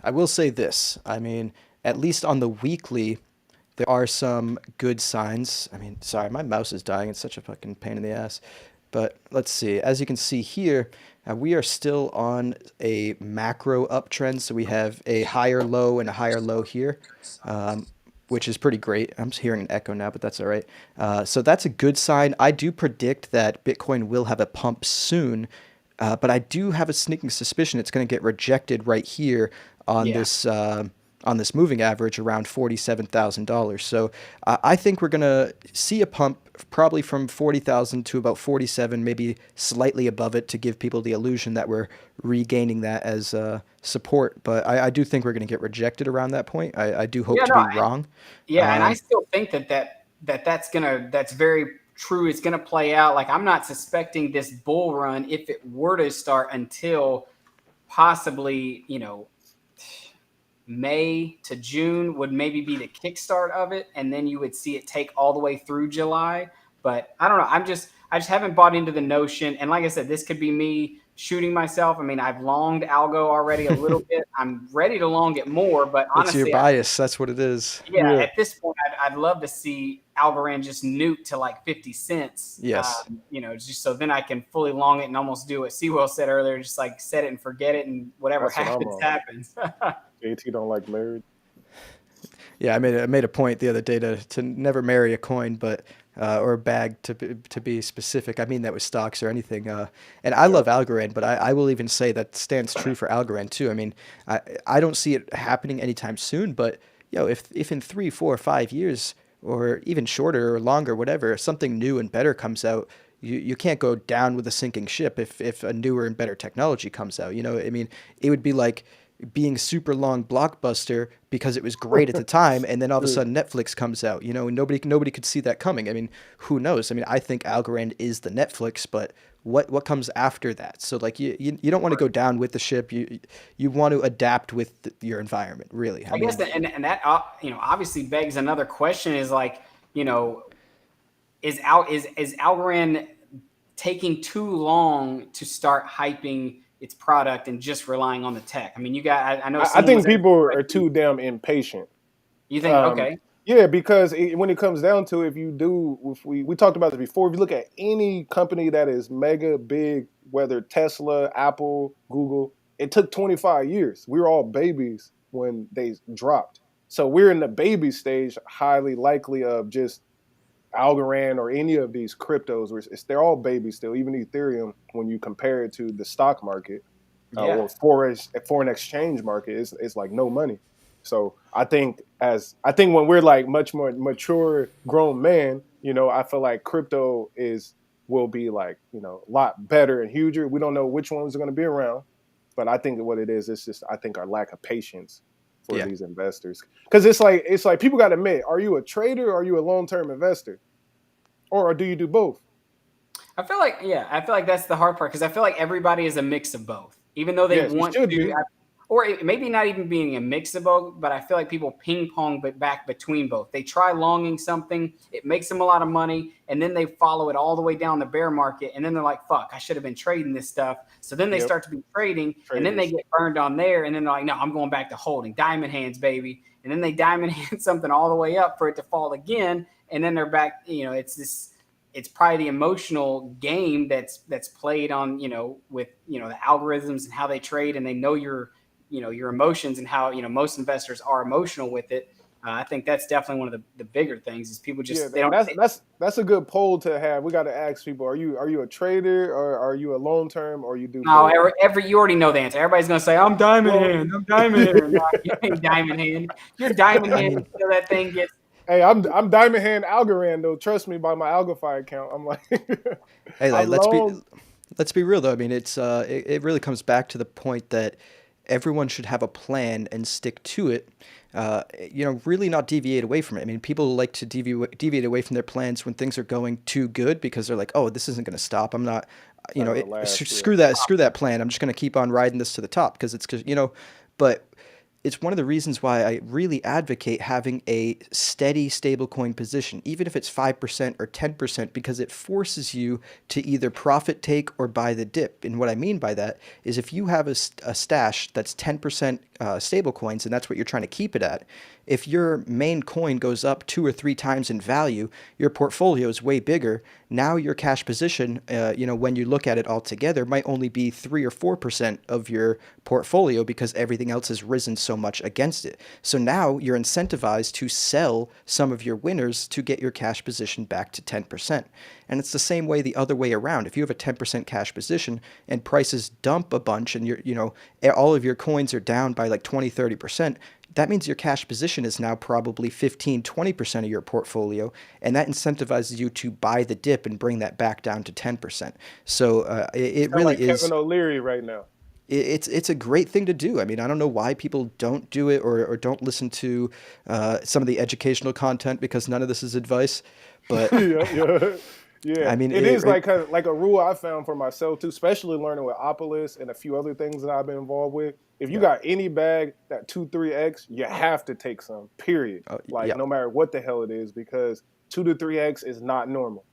I will say this. I mean, at least on the weekly, there are some good signs. I mean, sorry, my mouse is dying. It's such a fucking pain in the ass. But let's see. As you can see here, we are still on a macro uptrend. So we have a higher low and a higher low here, which is pretty great. I'm just hearing an echo now, but that's all right. So that's a good sign. I do predict that Bitcoin will have a pump soon. But I do have a sneaking suspicion it's going to get rejected right here on this on this moving average around $47,000. So I think we're going to see a pump probably from 40,000 to about 47, maybe slightly above it to give people the illusion that we're regaining that as support. But I do think we're going to get rejected around that point. I do hope Yeah, to no, be wrong. yeah, and I still think that's very true. It's gonna play out. Like I'm not suspecting this bull run if it were to start until possibly May to June would maybe be the kickstart of it, and then you would see it take all the way through July. But I don't know. I just haven't bought into the notion. And like I said, this could be me shooting myself. I mean, I've longed Algo already a little bit. I'm ready to long it more, but It's your honestly, bias. That's what it is. yeah, Yeah. at this point, I'd love to see Algorand just nuke to like 50 cents. Yes. Just so then I can fully long it and almost do what Sewell said earlier, just like set it and forget it, and whatever That's what I'm happens, on. happens. JT don't like marriage. Yeah, I made a point the other day to never marry a coin, but or a bag to be specific. I mean that with stocks or anything. And I love Algorand, but I will even say that stands true for Algorand too. I mean, I don't see it happening anytime soon, but if in 3, 4, 5 years or even shorter or longer, whatever, something new and better comes out, you can't go down with a sinking ship if a newer and better technology comes out. I mean, it would be like being super long Blockbuster because it was great at the time, and then all of a Yeah. sudden Netflix comes out. And nobody could see that coming. I mean, who knows? I mean, I think Algorand is the Netflix, but what comes after that? So like you don't want to go down with the ship. You want to adapt with your environment, really. I guess that and that obviously begs another question: is like is Algorand taking too long to start hyping its product and just relying on the tech? I mean, I know. I think people are too damn impatient. You think okay? Yeah, because when it comes down to it, if we talked about this before, if you look at any company that is mega big, whether Tesla, Apple, Google, it took 25 years. We were all babies when they dropped. So we're in the baby stage, highly likely of just Algorand or any of these cryptos. They're all babies still, even Ethereum, when you compare it to the stock market Yeah. or foreign exchange market, it's like no money. So I think when we're like much more mature grown men, I feel like crypto will be like, a lot better and huger. We don't know which ones are going to be around, but I think what it is, it's just, I think our lack of patience for these investors. Cause it's like people got to admit, are you a trader or are you a long-term investor? Or do you do both? I feel like that's the hard part because I feel like everybody is a mix of both, even though they Yes, you want should to. be. Or maybe not even being a mix of both, but I feel like people ping pong back between both. They try longing something, it makes them a lot of money, and then they follow it all the way down the bear market, and then they're like, "Fuck, I should have been trading this stuff." So then they start to be trading, and then they get burned on there, and then they're like, "No, I'm going back to holding diamond hands, baby." And then they diamond hand something all the way up for it to fall again, and then they're back. It's probably the emotional game that's played on with the algorithms and how they trade, and they know your emotions and how most investors are emotional with it. I think that's definitely one of the bigger things is people just they don't. That's a good poll to have. We got to ask people: Are you a trader or are you a long term or you do? No, you already know the answer. Everybody's gonna say I'm diamond hand. I'm diamond hand. No, you ain't diamond hand. You're diamond hand until that thing gets. Hey, I'm diamond hand Algorand though. Trust me, by my Algofy account, I'm like. Hey, like, let's be real though. I mean, it really comes back to the point that everyone should have a plan and stick to it. Really not deviate away from it. I mean, people like to deviate away from their plans when things are going too good because they're like, oh, this isn't going to stop. I'm not, screw that plan. I'm just going to keep on riding this to the top but it's one of the reasons why I really advocate having a steady stablecoin position, even if it's 5% or 10%, because it forces you to either profit take or buy the dip. And what I mean by that is if you have a stash that's 10% stablecoins and that's what you're trying to keep it at, if your main coin goes up 2 or 3 times in value, your portfolio is way bigger. Now your cash position, when you look at it all together, might only be 3 or 4% of your portfolio because everything else has risen so much against it. So now you're incentivized to sell some of your winners to get your cash position back to 10%. And it's the same way the other way around. If you have a 10% cash position and prices dump a bunch and all of your coins are down by like 20, 30%, that means your cash position is now probably 15, 20% of your portfolio, and that incentivizes you to buy the dip and bring that back down to 10%. So You it sound really like Kevin is. O'Leary right now. It's a great thing to do. I mean, I don't know why people don't do it or don't listen to some of the educational content because none of this is advice. But Yeah, yeah, yeah. I mean, It is like a rule I found for myself too, especially learning with Opolis and a few other things that I've been involved with. If you yeah, got any bag that 2-3x, you have to take some. Period. Like yeah. no matter what the hell it is, because 2 to 3x is not normal.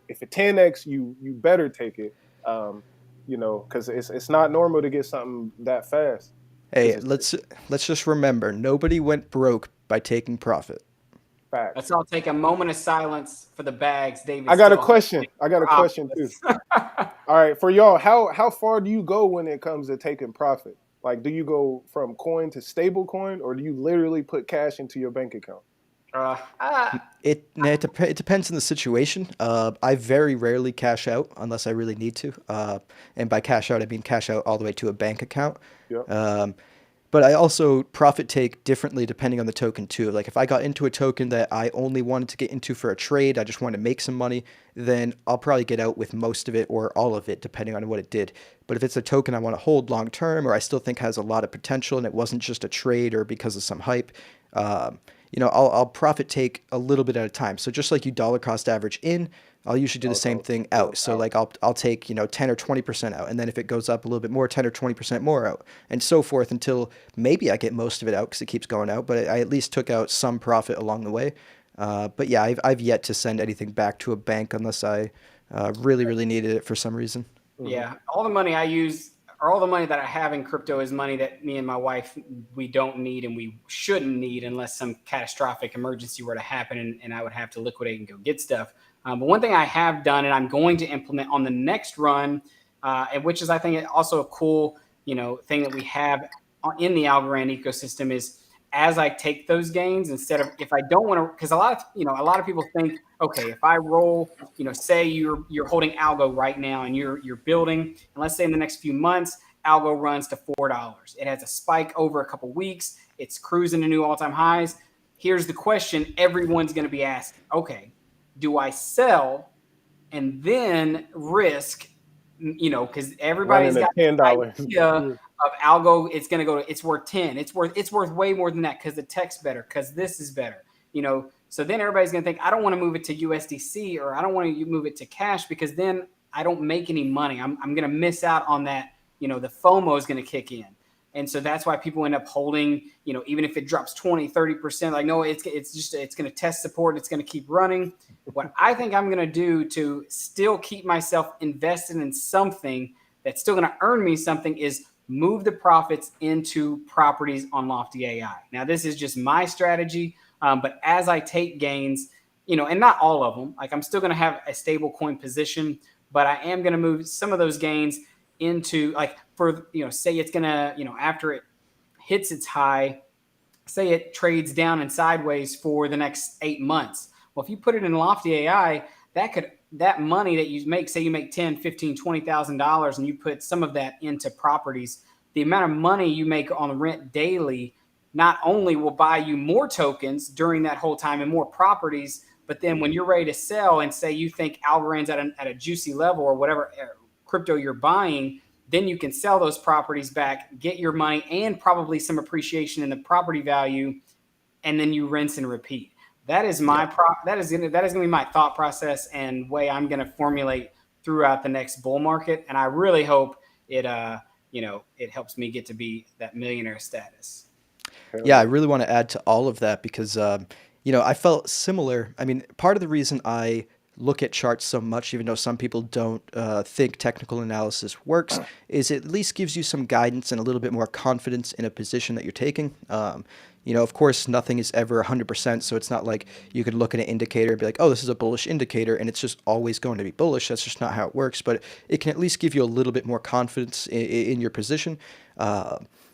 If it 10x, you better take it. Um, because it's not normal to get something that fast. Because Hey, it's let's just remember, nobody went broke by taking profit. Let's facts. all take a moment of silence for the bags. David I got a still question. holding I got a for question too. Optimus. All right, for y'all, how far do you go when it comes to taking profit? Like, do you go from coin to stable coin, or do you literally put cash into your bank account? uh, uh, It depends on the situation. I very rarely cash out unless I really need to. And by cash out, I mean cash out all the way to a bank account. Yep. Um, but I also profit take differently depending on the token too. Like if I got into a token that I only wanted to get into for a trade, I just wanted to make some money, then I'll probably get out with most of it or all of it depending on what it did. But if it's a token I want to hold long term or I still think has a lot of potential and it wasn't just a trade or because of some hype, um, I'll profit take a little bit at a time. So just like you dollar cost average in, I'll usually do the Dollar same cost thing out. So out. like I'll take 10 or 20% out, and then if it goes up a little bit more, 10 or 20% more out, and so forth until maybe I get most of it out because it keeps going out. But I at least took out some profit along the way. But yeah, I've yet to send anything back to a bank unless I really needed it for some reason. Hmm. yeah, all the money I use or all the money that I have in crypto is money that me and my wife we don't need and we shouldn't need unless some catastrophic emergency were to happen and I would have to liquidate and go get stuff. But one thing I have done and I'm going to implement on the next run, and which is I think also a cool thing that we have in the Algorand ecosystem is as I take those gains instead of if I don't want to because a lot of people think okay if I roll say you're holding Algo right now and you're building, and let's say in the next few months, Algo runs to $4. It has a spike over a couple weeks. It's cruising to new all-time highs. Here's the question everyone's going to be asking. Okay, do I sell and then risk, because everybody's Running at got this $10. idea of Algo, it's going to go to, it's worth 10. It's worth way more than that because the tech's better, because this is better, So then everybody's going to think, I don't want to move it to USDC or I don't want to move it to cash because then I don't make any money. I'm going to miss out on that. The FOMO is going to kick in. And so that's why people end up holding, even if it drops 20, 30%, like, no, it's going to test support. It's going to keep running. What I think I'm going to do to still keep myself invested in something that's still going to earn me something is move the profits into properties on Lofty AI. Now, this is just my strategy. But as I take gains, and not all of them, like I'm still going to have a stable coin position, but I am going to move some of those gains into like for, say it's going to, after it hits its high, say it trades down and sideways for the next 8 months. Well, if you put it in Lofty AI, that money that you make, say you make 10, 15, $20,000 and you put some of that into properties, the amount of money you make on rent daily not only will buy you more tokens during that whole time and more properties, but then when you're ready to sell and say you think Algorand's at a juicy level or whatever crypto you're buying, then you can sell those properties back, get your money and probably some appreciation in the property value, and then you rinse and repeat. That is Yeah. that is going to be my thought process and way I'm going to formulate throughout the next bull market. And I really hope it helps me get to be that millionaire status. Hell Yeah, I yeah. really want to add to all of that because, I felt similar. I mean, part of the reason I look at charts so much, even though some people don't think technical analysis works, is it at least gives you some guidance and a little bit more confidence in a position that you're taking. Of course, nothing is ever 100%, so it's not like you could look at an indicator and be like, oh, this is a bullish indicator, and it's just always going to be bullish. That's just not how it works, but it can at least give you a little bit more confidence in your position.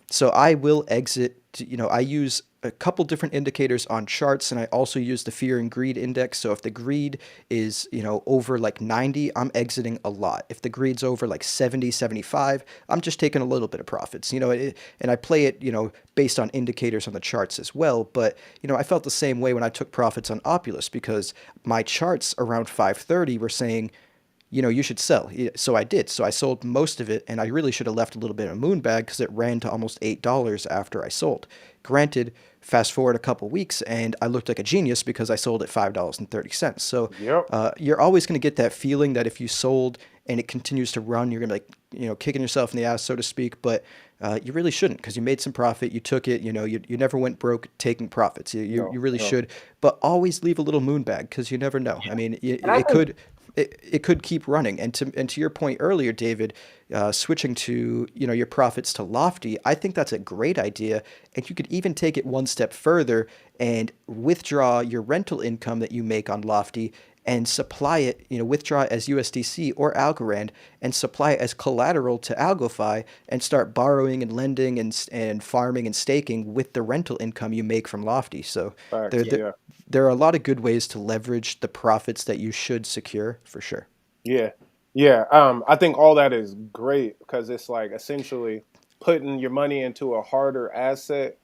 So I will exit, I use a couple different indicators on charts, and I also use the fear and greed index. So if the greed is, over like 90, I'm exiting a lot. If the greed's over like 70, 75, I'm just taking a little bit of profits, and I play it, based on indicators on the charts as well. But, I felt the same way when I took profits on Opulus because my charts around 530 were saying, you should sell. So I did. So I sold most of it, and I really should have left a little bit of moon bag because it ran to almost $8 after I sold. Granted, fast forward a couple weeks, and I looked like a genius because I sold at $5.30. So Yep. you're always going to get that feeling that if you sold and it continues to run, you're going to be like, kicking yourself in the ass, so to speak. But you really shouldn't because you made some profit. You took it. You never went broke taking profits. You No, really no. should. But always leave a little moon bag because you never know. I mean, And I it think could it could keep running. And to your point earlier, David, switching to your profits to Lofty, I think that's a great idea. And you could even take it one step further and withdraw your rental income that you make on Lofty and supply it, withdraw it as USDC or Algorand and supply it as collateral to AlgoFi and start borrowing and lending and farming and staking with the rental income you make from Lofty. So there, Facts. there, Yeah. there are a lot of good ways to leverage the profits that you should secure for sure. Yeah. Yeah. I think all that is great because it's like essentially putting your money into a harder asset.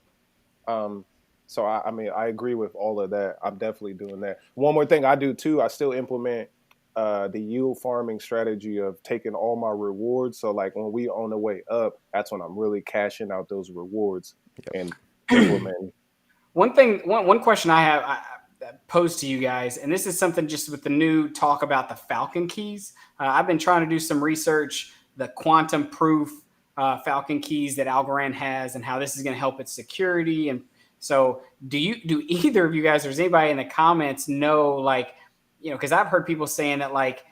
Um, so I mean, I agree with all of that. I'm definitely doing that. One more thing I do too, I still implement the yield farming strategy of taking all my rewards. So like when we on the way up, that's when I'm really cashing out those rewards and implementing. one question I have posed to you guys, and this is something just with the new talk about the Falcon keys. I've been trying to do some research, the quantum proof Falcon keys that Algorand has, and how this is going to help its security. And so, do either of you guys, or does anybody in the comments know, like, because I've heard people saying that like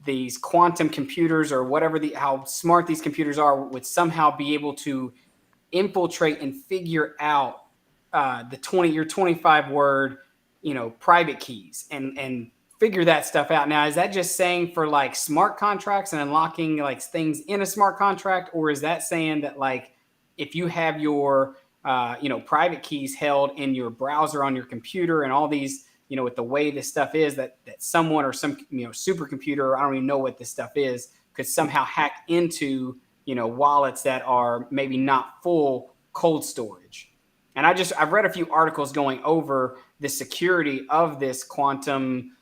these quantum computers or whatever how smart these computers are would somehow be able to infiltrate and figure out the 25 word private keys and figure that stuff out. Now, is that just saying for like smart contracts and unlocking like things in a smart contract, or is that saying that like if you have your private keys held in your browser on your computer and all these with the way this stuff is, that someone or some supercomputer, I don't even know what this stuff is, could somehow hack into wallets that are maybe not full cold storage? And I've read a few articles going over the security of this quantum,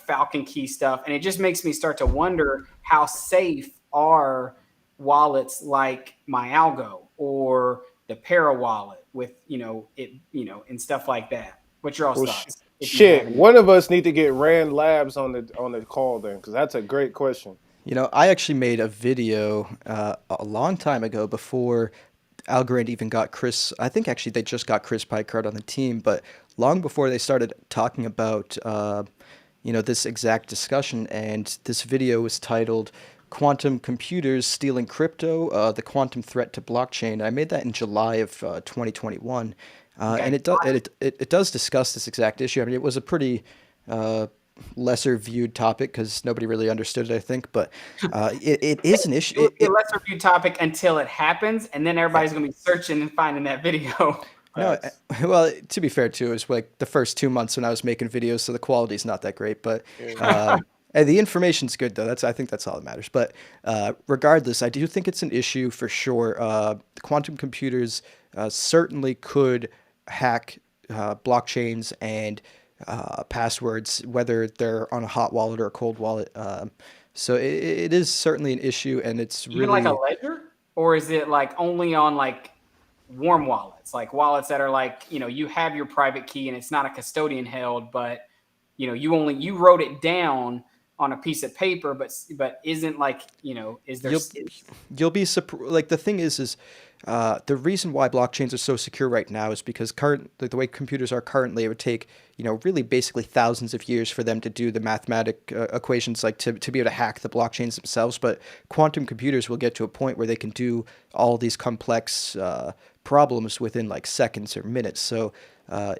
Falcon key stuff, and it just makes me start to wonder how safe are wallets like my Algo or the Para wallet with and stuff like that. What's your all's Well, thoughts? If you have shit. any. One of us need to get Rand Labs on the call then, because that's a great question. I actually made a video a long time ago before Algorand even got Chris. I think actually they just got Chris Picard on the team, but long before they started talking about this exact discussion. And this video was titled "Quantum Computers Stealing Crypto: The Quantum Threat to Blockchain." I made that in July of 2021, and Okay. it does discuss this exact issue. I mean, it was a pretty lesser viewed topic because nobody really understood it, I think. But it is an issue. It would be a lesser viewed topic until it happens, and then Yeah. everybody's going to be searching and finding that video. No, Facts. well, to be fair too, it was like the first 2 months when I was making videos, so the quality's not that great. But Yeah. and the information's good though. I think that's all that matters. But regardless, I do think it's an issue for sure. Quantum computers certainly could hack blockchains and passwords, whether they're on a hot wallet or a cold wallet. So it is certainly an issue, and it's Even like a really ledger, or is it like only on like warm wallets, like wallets that are like you have your private key and it's not a custodian held, but you wrote it down on a piece of paper, but isn't like is there you'll you'll be surprised. Like the thing is the reason why blockchains are so secure right now is because the way computers are currently, it would take really basically thousands of years for them to do the mathematic equations, like to be able to hack the blockchains themselves. But quantum computers will get to a point where they can do all these complex problems within like seconds or minutes. So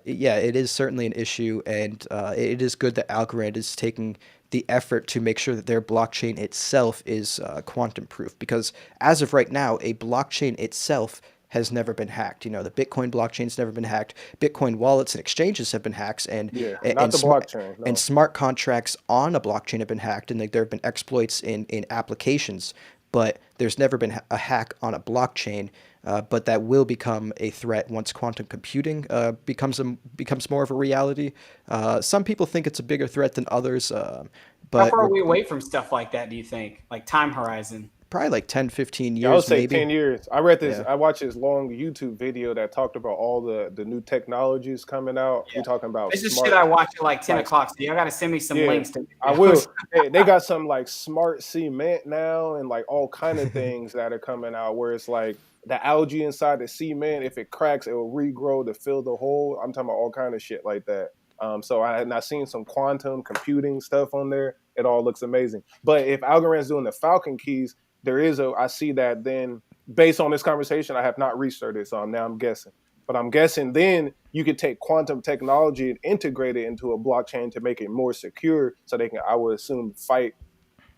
yeah, it is certainly an issue, and it is good that Algorand is taking the effort to make sure that their blockchain itself is quantum proof, because as of right now, a blockchain itself has never been hacked. The Bitcoin blockchain's never been hacked. Bitcoin wallets and exchanges have been hacked, Yeah, and not and, the sm- blockchain. and No. smart contracts on a blockchain have been hacked, and like, there have been exploits in applications, but there's never been a hack on a blockchain. But that will become a threat once quantum computing becomes more of a reality. Some people think it's a bigger threat than others, How but far are we away from stuff like that, do you think? Like time horizon? probably like 10, 15 Yeah, I would years say maybe. 10 years. I read this. Yeah. I watched this long YouTube video that talked about all the new technologies coming out. Yeah. He talking about This is shit smart, I watch at like 10 like o'clock. So y'all got to send me some yeah, links to I videos. will. They got some like smart cement now, and like all kind of things that are coming out where it's like the algae inside the cement, if it cracks, it will regrow to fill the hole. I'm talking about all kind of shit like that. So I seen some quantum computing stuff on there. It all looks amazing. But if Algorand's doing the Falcon keys, I see that then based on this conversation, I have not researched it, so now I'm guessing. But I'm guessing then you could take quantum technology and integrate it into a blockchain to make it more secure, so they can, I would assume, fight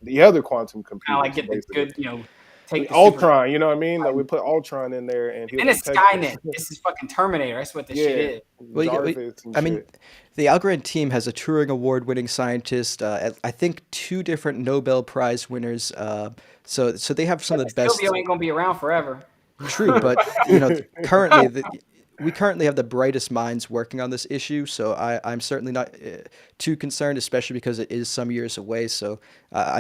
the other quantum Kind of like computers, get the basically. good, take the super. Ultron, you know what I mean? Like we put Ultron in there, and he'll And it's protect us. Skynet. This is fucking Terminator. That's what this shit Yeah, is. Well, Jarvis and I mean, shit. the Algorand team has a Turing Award-winning scientist. I think two different Nobel Prize winners. So they have some of the best. Silvio ain't gonna be around forever. True, but currently we currently have the brightest minds working on this issue. So I'm certainly not too concerned, especially because it is some years away. So Yeah.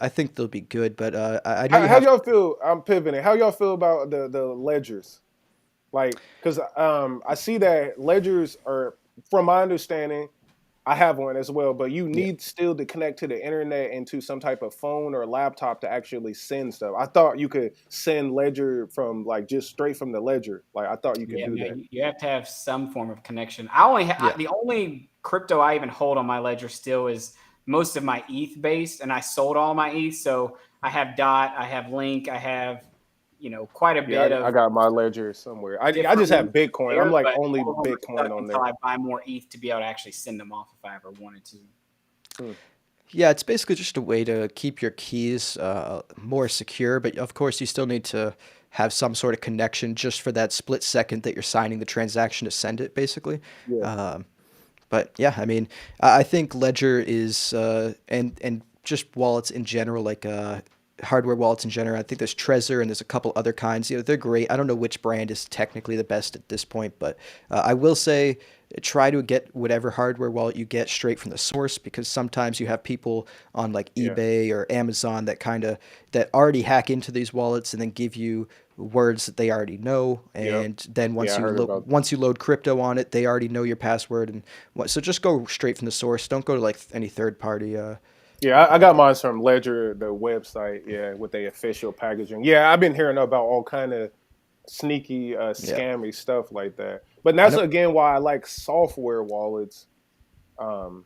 I think they'll be good. But I know you How have. y'all feel? I'm pivoting. How y'all feel about the ledgers? Like, because I see that ledgers are, from my understanding, I have one as well, but you Yeah. need still to connect to the internet and to some type of phone or laptop to actually send stuff. I thought you could send ledger from like just straight from the ledger. Like I thought you could Yeah, do no, that. you have to have some form of connection. I only Yeah. the only crypto I even hold on my ledger still is most of my ETH based, and I sold all my ETH. So I have Dot, I have Link, I have quite a Yeah, bit I of got my ledger somewhere. I different just have ones Bitcoin. I'm there, like but only all of them are Bitcoin stuck on until there. I buy more ETH to be able to actually send them off if I ever wanted to. Hmm. Yeah, it's basically just a way to keep your keys more secure, but of course you still need to have some sort of connection just for that split second that you're signing the transaction to send it, basically. Yeah, Um, but yeah, I mean, I think Ledger is and just wallets in general, like hardware wallets in general. I think there's Trezor and there's a couple other kinds. They're great. I don't know which brand is technically the best at this point, but I will say try to get whatever hardware wallet you get straight from the source, because sometimes you have people on like yeah, eBay or Amazon that already hack into these wallets and then give you words that they already know, yep, and then yeah. I heard about. once you load crypto on it, they already know your password, and so just go straight from the source. Don't go to like any third party. Yeah, I got mine from Ledger, the website. Yeah, with the official packaging. Yeah, I've been hearing about all kind of sneaky, Yeah, scammy stuff like that. But I that's know. again why I like software wallets, um,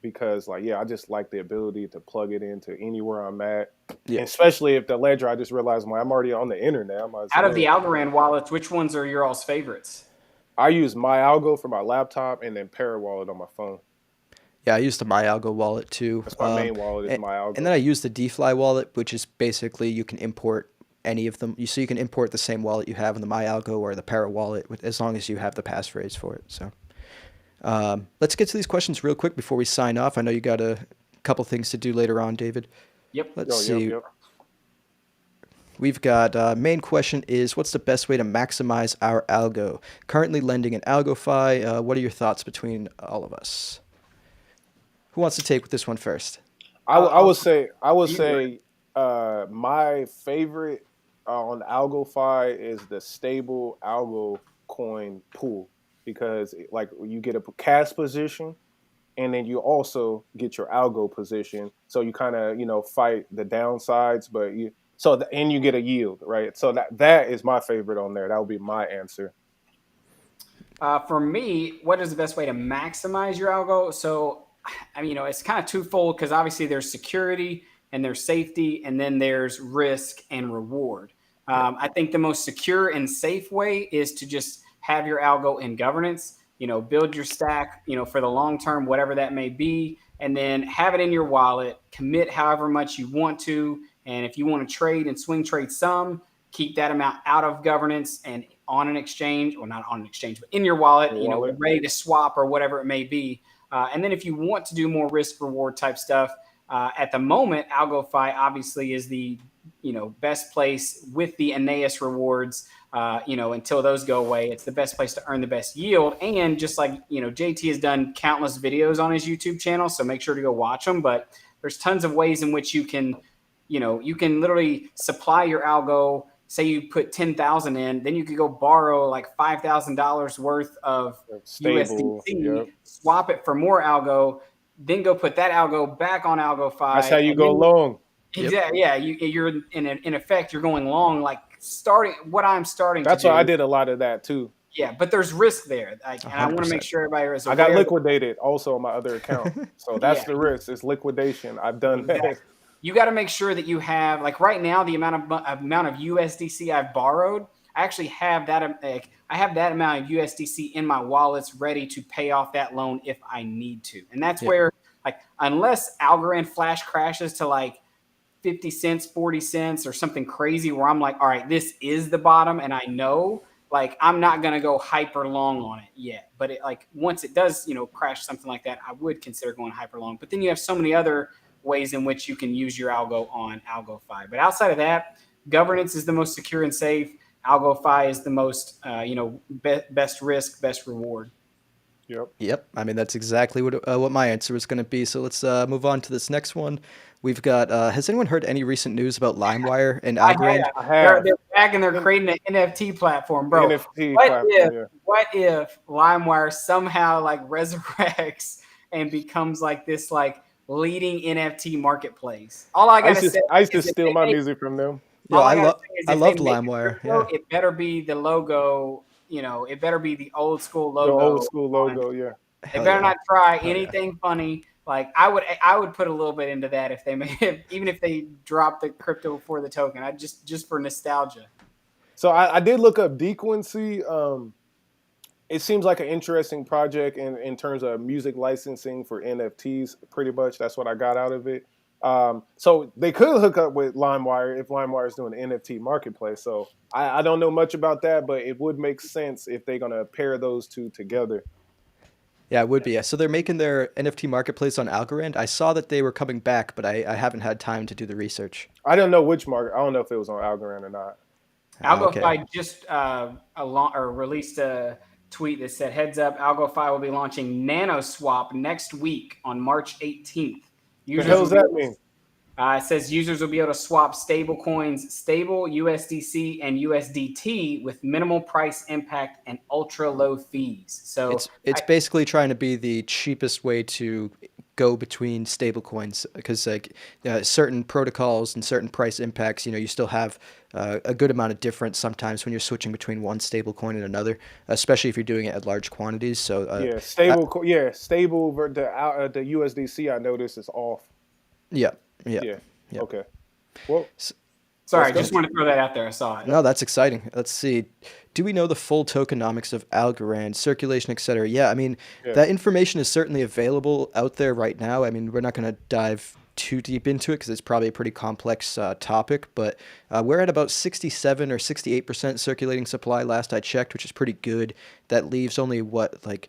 because like yeah, I just like the ability to plug it into anywhere I'm at, Yeah. and especially if the Ledger, I just realized when I'm already on the internet, I might as Out of the well. Algorand wallets, which ones are your all's favorites? I use my Algo for my laptop and then Wallet on my phone. Yeah, I use the MyAlgo wallet too. That's my main wallet is And, my and Algo. then I use the DeFi wallet, which is basically you can import any of them. So you can import the same wallet you have in the MyAlgo or the Para wallet as long as you have the passphrase for it. So let's get to these questions real quick before we sign off. I know you got a couple things to do later on, David. Yep. Let's Yep, see. yep. We've got main question is what's the best way to maximize our algo? Currently lending in AlgoFi. What are your thoughts between all of us? Who wants to take this one first? I I'll would say you go ahead. my favorite on AlgoFi is the stable Algo coin pool, because like you get a cash position and then you also get your Algo position, so you kind of fight the downsides, but and you get a yield, right? So that is my favorite on there. That would be my answer. For me, what is the best way to maximize your algo? So, I mean, it's kind of twofold because obviously there's security and there's safety, and then there's risk and reward. Yeah. I think the most secure and safe way is to just have your algo in governance. Build your stack, for the long term, whatever that may be, and then have it in your wallet. Commit however much you want to, and if you want to trade and swing trade some, keep that amount out of governance and on an exchange, or not on an exchange, but in your wallet, ready to swap or whatever it may be. And then if you want to do more risk reward type stuff, at the moment, AlgoFi obviously is the best place with the Aeneas rewards. Until those go away, it's the best place to earn the best yield. And just like JT has done countless videos on his YouTube channel, so make sure to go watch them. But there's tons of ways in which you can literally supply your algo. Say you put 10,000 in, then you could go borrow like $5,000 worth of Stable, USDC, swap it for more algo, then go put that algo back on AlgoFi. That's how you go long. Exactly. Yeah, you're in effect, you're going long. Like what I'm starting. That's to do. why I did a lot of that too. Yeah, but there's risk there, and I want to make sure everybody is aware. I got liquidated also on my other account, so that's the risk. It's liquidation. I've done that. You got to make sure that you have, like right now, the amount of USDC I've borrowed. I actually have that. I have that amount of USDC in my wallets ready to pay off that loan if I need to. And that's where, like, unless Algorand flash crashes to like 50 cents, 40 cents, or something crazy where I'm like, all right, this is the bottom, and I know, like, I'm not gonna go hyper long on it yet. But once it does, crash something like that, I would consider going hyper long. But then you have so many other ways in which you can use your algo on AlgoFi. But outside of that, governance is the most secure and safe. AlgoFi is the most, best risk, best reward. Yep. I mean, that's exactly what my answer was going to be. So let's move on to this next one. We've got, has anyone heard any recent news about LimeWire and Algorand? I have. They're back and they're creating an NFT platform, bro. What if LimeWire somehow like resurrects and becomes like this like leading NFT marketplace? All I gotta say, I used to steal my music from them. Yeah, I loved LimeWire. Yeah. It better be the logo. It better be the old school logo. The old school logo, yeah. They better not try anything funny. Like I would put a little bit into that if they even if they drop the crypto for the token. I just for nostalgia. So I did look up Dequency. It seems like an interesting project in terms of music licensing for NFTs. Pretty much that's what I got out of it. So they could hook up with LimeWire if LimeWire is doing an NFT marketplace. So I don't know much about that, but it would make sense if they're going to pair those two together. Yeah, it would be. So they're making their NFT marketplace on Algorand. I saw that they were coming back, but I haven't had time to do the research. I don't know which market. I don't know if it was on Algorand or not. AlgoFi just released a tweet that said, "Heads up, AlgoFi will be launching NanoSwap next week on March 18th." What the hell does that mean? It says users will be able to swap stable coins, stable USDC and USDT with minimal price impact and ultra low fees. So it's basically trying to be the cheapest way to go between stable coins, because like certain protocols and certain price impacts, you still have a good amount of difference sometimes when you're switching between one stable coin and another, especially if you're doing it at large quantities. So stable. The USDC I noticed is off. Yeah. Okay. Well, sorry, just want to throw that out there. I saw it. No, that's exciting. Let's see. Do we know the full tokenomics of Algorand, circulation, etc.? Yeah, I mean, that information is certainly available out there right now. I mean, we're not going to dive too deep into it because it's probably a pretty complex topic, but we're at about 67 or 68% circulating supply last I checked, which is pretty good. That leaves only 32%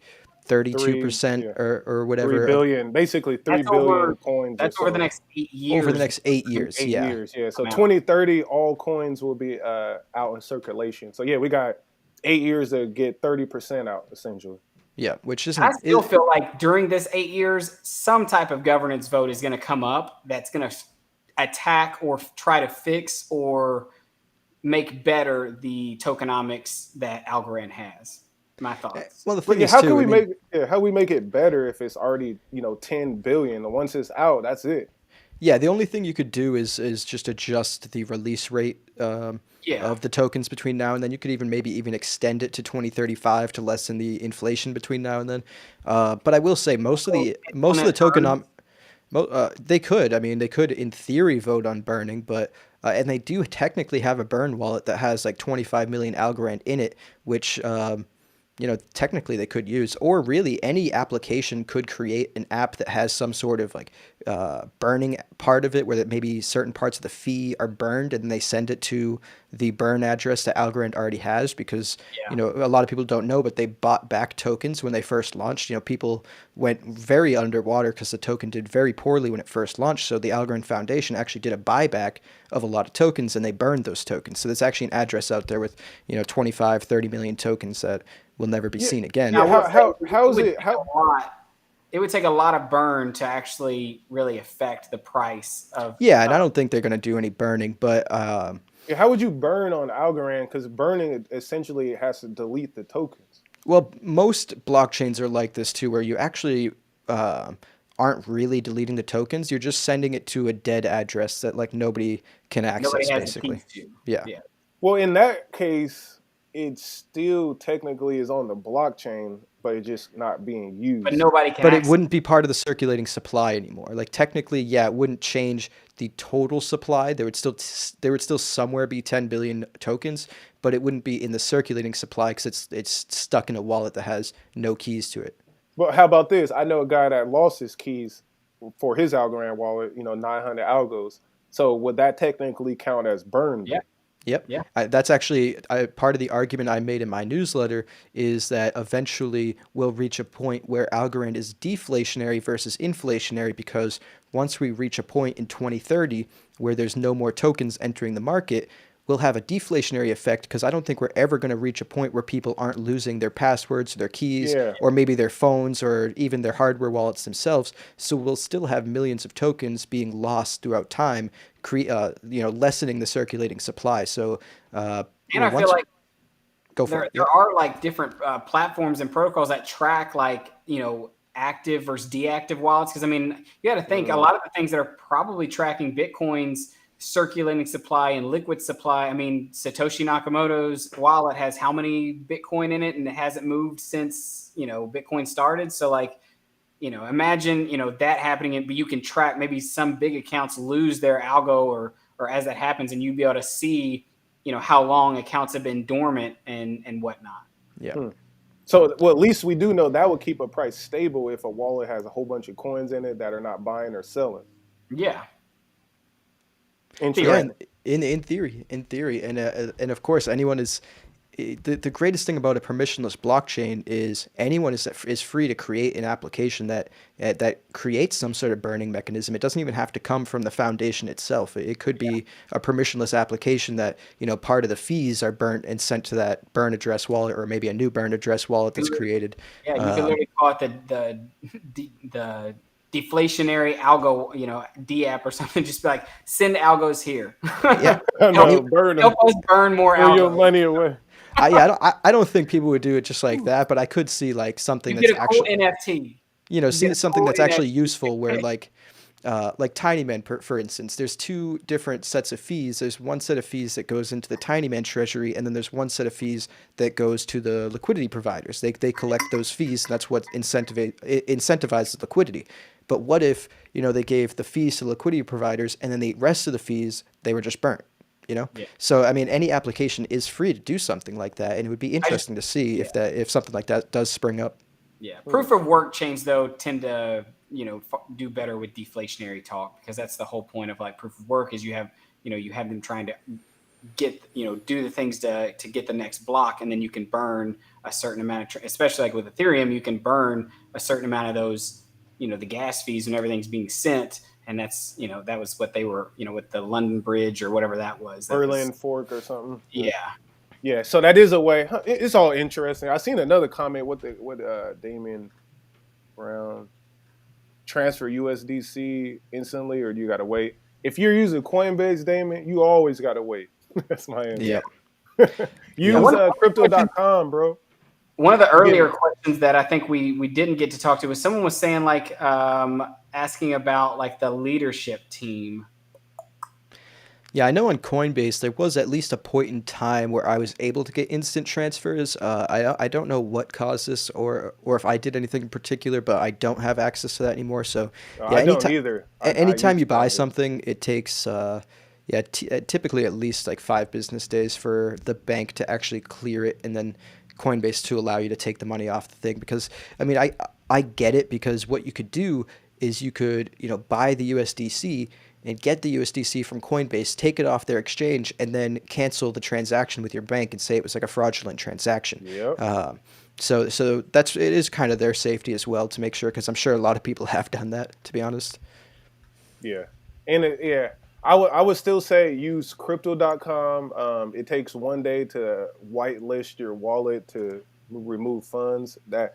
or whatever. 3 billion, basically 3 billion coins. That's over the next 8 years. Over the next 8 years, 8 years, yeah. So 2030, all coins will be out in circulation. So yeah, we got 8 years to get 30% out, essentially. Yeah, which isn't. I still feel like during this 8 years, some type of governance vote is going to come up that's going to attack or try to fix or make better the tokenomics that Algorand has. My thoughts. Well, the thing is, how can we make it better if it's already 10 billion? And once it's out, that's it. Yeah, the only thing you could do is just adjust the release rate of the tokens between now and then. You could maybe even extend it to 2035 to lessen the inflation between now and then. But I will say most of the tokenomics, they could. I mean, they could in theory vote on burning, but and they do technically have a burn wallet that has like 25 million Algorand in it, which technically they could use, or really any application could create an app that has some sort of like burning part of it, where that maybe certain parts of the fee are burned and they send it to the burn address that Algorand already has, because Yeah. a lot of people don't know, but they bought back tokens when they first launched. People went very underwater because the token did very poorly when it first launched. So the Algorand Foundation actually did a buyback of a lot of tokens, and they burned those tokens. So there's actually an address out there with 25, 30 million tokens that will never be Yeah, seen again. I yeah. will say How's would it? take a lot. It would take a lot of burn to actually really affect the price of. Yeah, and I don't think they're going to do any burning, but How would you burn on Algorand? Because burning essentially has to delete the tokens. well, most blockchains are like this too, where you actually uh, aren't really deleting the tokens. You're just sending it to a dead address that like nobody can Nobody access, has the basically. keys to. Yeah. Yeah. Well, in that case, it still technically is on the blockchain, but it's just not being But used. nobody can But it access. wouldn't be part of the circulating supply anymore. Like technically, yeah, it wouldn't change the total supply. There would still somewhere be 10 billion tokens, but it wouldn't be in the circulating supply because it's stuck in a wallet that has no keys to it. But how about this? I know a guy that lost his keys for his Algorand wallet, 900 algos. So would that technically count as burned? Yeah. Yep. Yeah. That's actually part of the argument I made in my newsletter, is that eventually we'll reach a point where Algorand is deflationary versus inflationary, because once we reach a point in 2030 where there's no more tokens entering the market, we'll have a deflationary effect, because I don't think we're ever going to reach a point where people aren't losing their passwords, their keys, Yeah. or maybe their phones, or even their hardware wallets themselves. So we'll still have millions of tokens being lost throughout time, lessening the circulating supply. So, And I feel like go for it. there are like different platforms and protocols that track like active versus deactive wallets, because I mean you got to think a lot of the things that are probably tracking Bitcoin's circulating supply and liquid supply. I mean, Satoshi Nakamoto's wallet has how many Bitcoin in it, and it hasn't moved since Bitcoin started. So like imagine that happening, but you can track maybe some big accounts lose their algo or as that happens, and you'd be able to see how long accounts have been dormant and whatnot. Yeah. So, well, at least we do know that would keep a price stable if a wallet has a whole bunch of coins in it that are not buying or selling. Yeah. Yeah, Interesting. in theory, and of course, anyone is the greatest thing about a permissionless blockchain is anyone is free to create an application that creates some sort of burning mechanism. It doesn't even have to come from the foundation itself. It could be a permissionless application that part of the fees are burnt and sent to that burn address wallet, or maybe a new burn address wallet that's created. Yeah, you could literally call it the deflationary algo, DApp or something. Just be like, send algos here. Yeah, No, burn them. Help us burn more Throw your algos. money away. I don't think people would do it just like that, but I could see like something You that's get a cool actually NFT. see get something cool that's actually NFT. useful, where like Tiny Man, for instance, there's two different sets of fees. There's one set of fees that goes into the Tiny Man treasury, and then there's one set of fees that goes to the liquidity providers. They collect those fees, and that's what incentivizes liquidity. But what if they gave the fees to liquidity providers, and then the rest of the fees they were just burnt? Yeah. So I mean, any application is free to do something like that, and it would be interesting to see if something like that does spring up. Yeah, proof of work chains though tend to do better with deflationary talk, because that's the whole point of like proof of work is you have them trying to get do the things to get the next block, and then you can burn a certain amount of especially like with Ethereum, you can burn a certain amount of those the gas fees and everything's being sent, and that's that was what they were with the London Bridge or whatever that was. Berlin Fork or something. Yeah. Yeah, so that is a way. It's all interesting. I seen another comment with Damien Brown. Transfer USDC instantly, or do you got to wait? If you're using Coinbase, Damien, you always got to wait. That's my answer. Yeah. Use crypto.com, bro. One of the earlier questions that I think we didn't get to talk to was someone was saying like asking about like the leadership team. Yeah, I know on Coinbase there was at least a point in time where I was able to get instant transfers. I don't know what caused this, or if I did anything in particular, but I don't have access to that anymore. So yeah, I don't either. Anytime you buy something, it takes typically at least like 5 business days for the bank to actually clear it, and then Coinbase to allow you to take the money off the thing. Because I mean, I get it, because what you could do is you could, buy the USDC and get the USDC from Coinbase, take it off their exchange, and then cancel the transaction with your bank and say it was like a fraudulent transaction. Yep. So it is kind of their safety as well to make sure, because I'm sure a lot of people have done that, to be honest. Yeah. And I would still say use crypto.com. It takes 1 day to whitelist your wallet to remove funds. The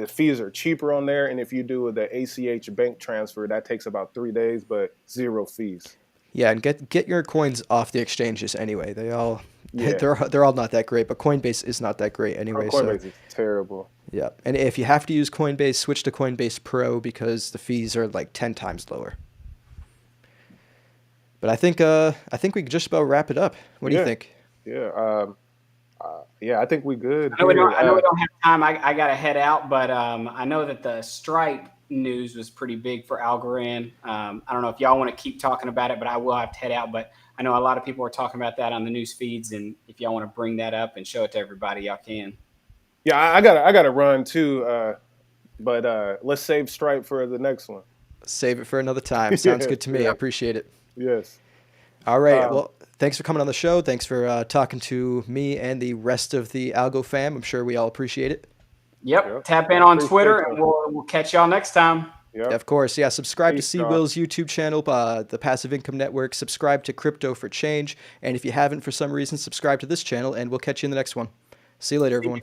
fees are cheaper on there. And if you do the ACH bank transfer, that takes about 3 days, but 0 fees. Yeah, and get your coins off the exchanges anyway. They're all not that great, but Coinbase is not that great anyway. Coinbase is terrible. Yeah, and if you have to use Coinbase, switch to Coinbase Pro because the fees are like 10 times lower. But I think we can just about wrap it up. What do you think? Yeah. I think we good. I know we don't have time. I got to head out, but I know that the Stripe news was pretty big for Algorand. I don't know if y'all want to keep talking about it, but I will have to head out. But I know a lot of people are talking about that on the news feeds, and if y'all want to bring that up and show it to everybody, y'all can. Yeah, I gotta run too. But let's save Stripe for the next one. Save it for another time. Sounds good to me. I appreciate it. Yes. All right. Well, thanks for coming on the show. Thanks for talking to me and the rest of the Algo fam. I'm sure we all appreciate it. Yep. Tap in on Twitter, and we'll catch y'all next time. Yep. Of course. Yeah. Subscribe to C. Will's YouTube channel, the Passive Income Network. Subscribe to Crypto for Change. And if you haven't for some reason, subscribe to this channel, and we'll catch you in the next one. See you later, everyone.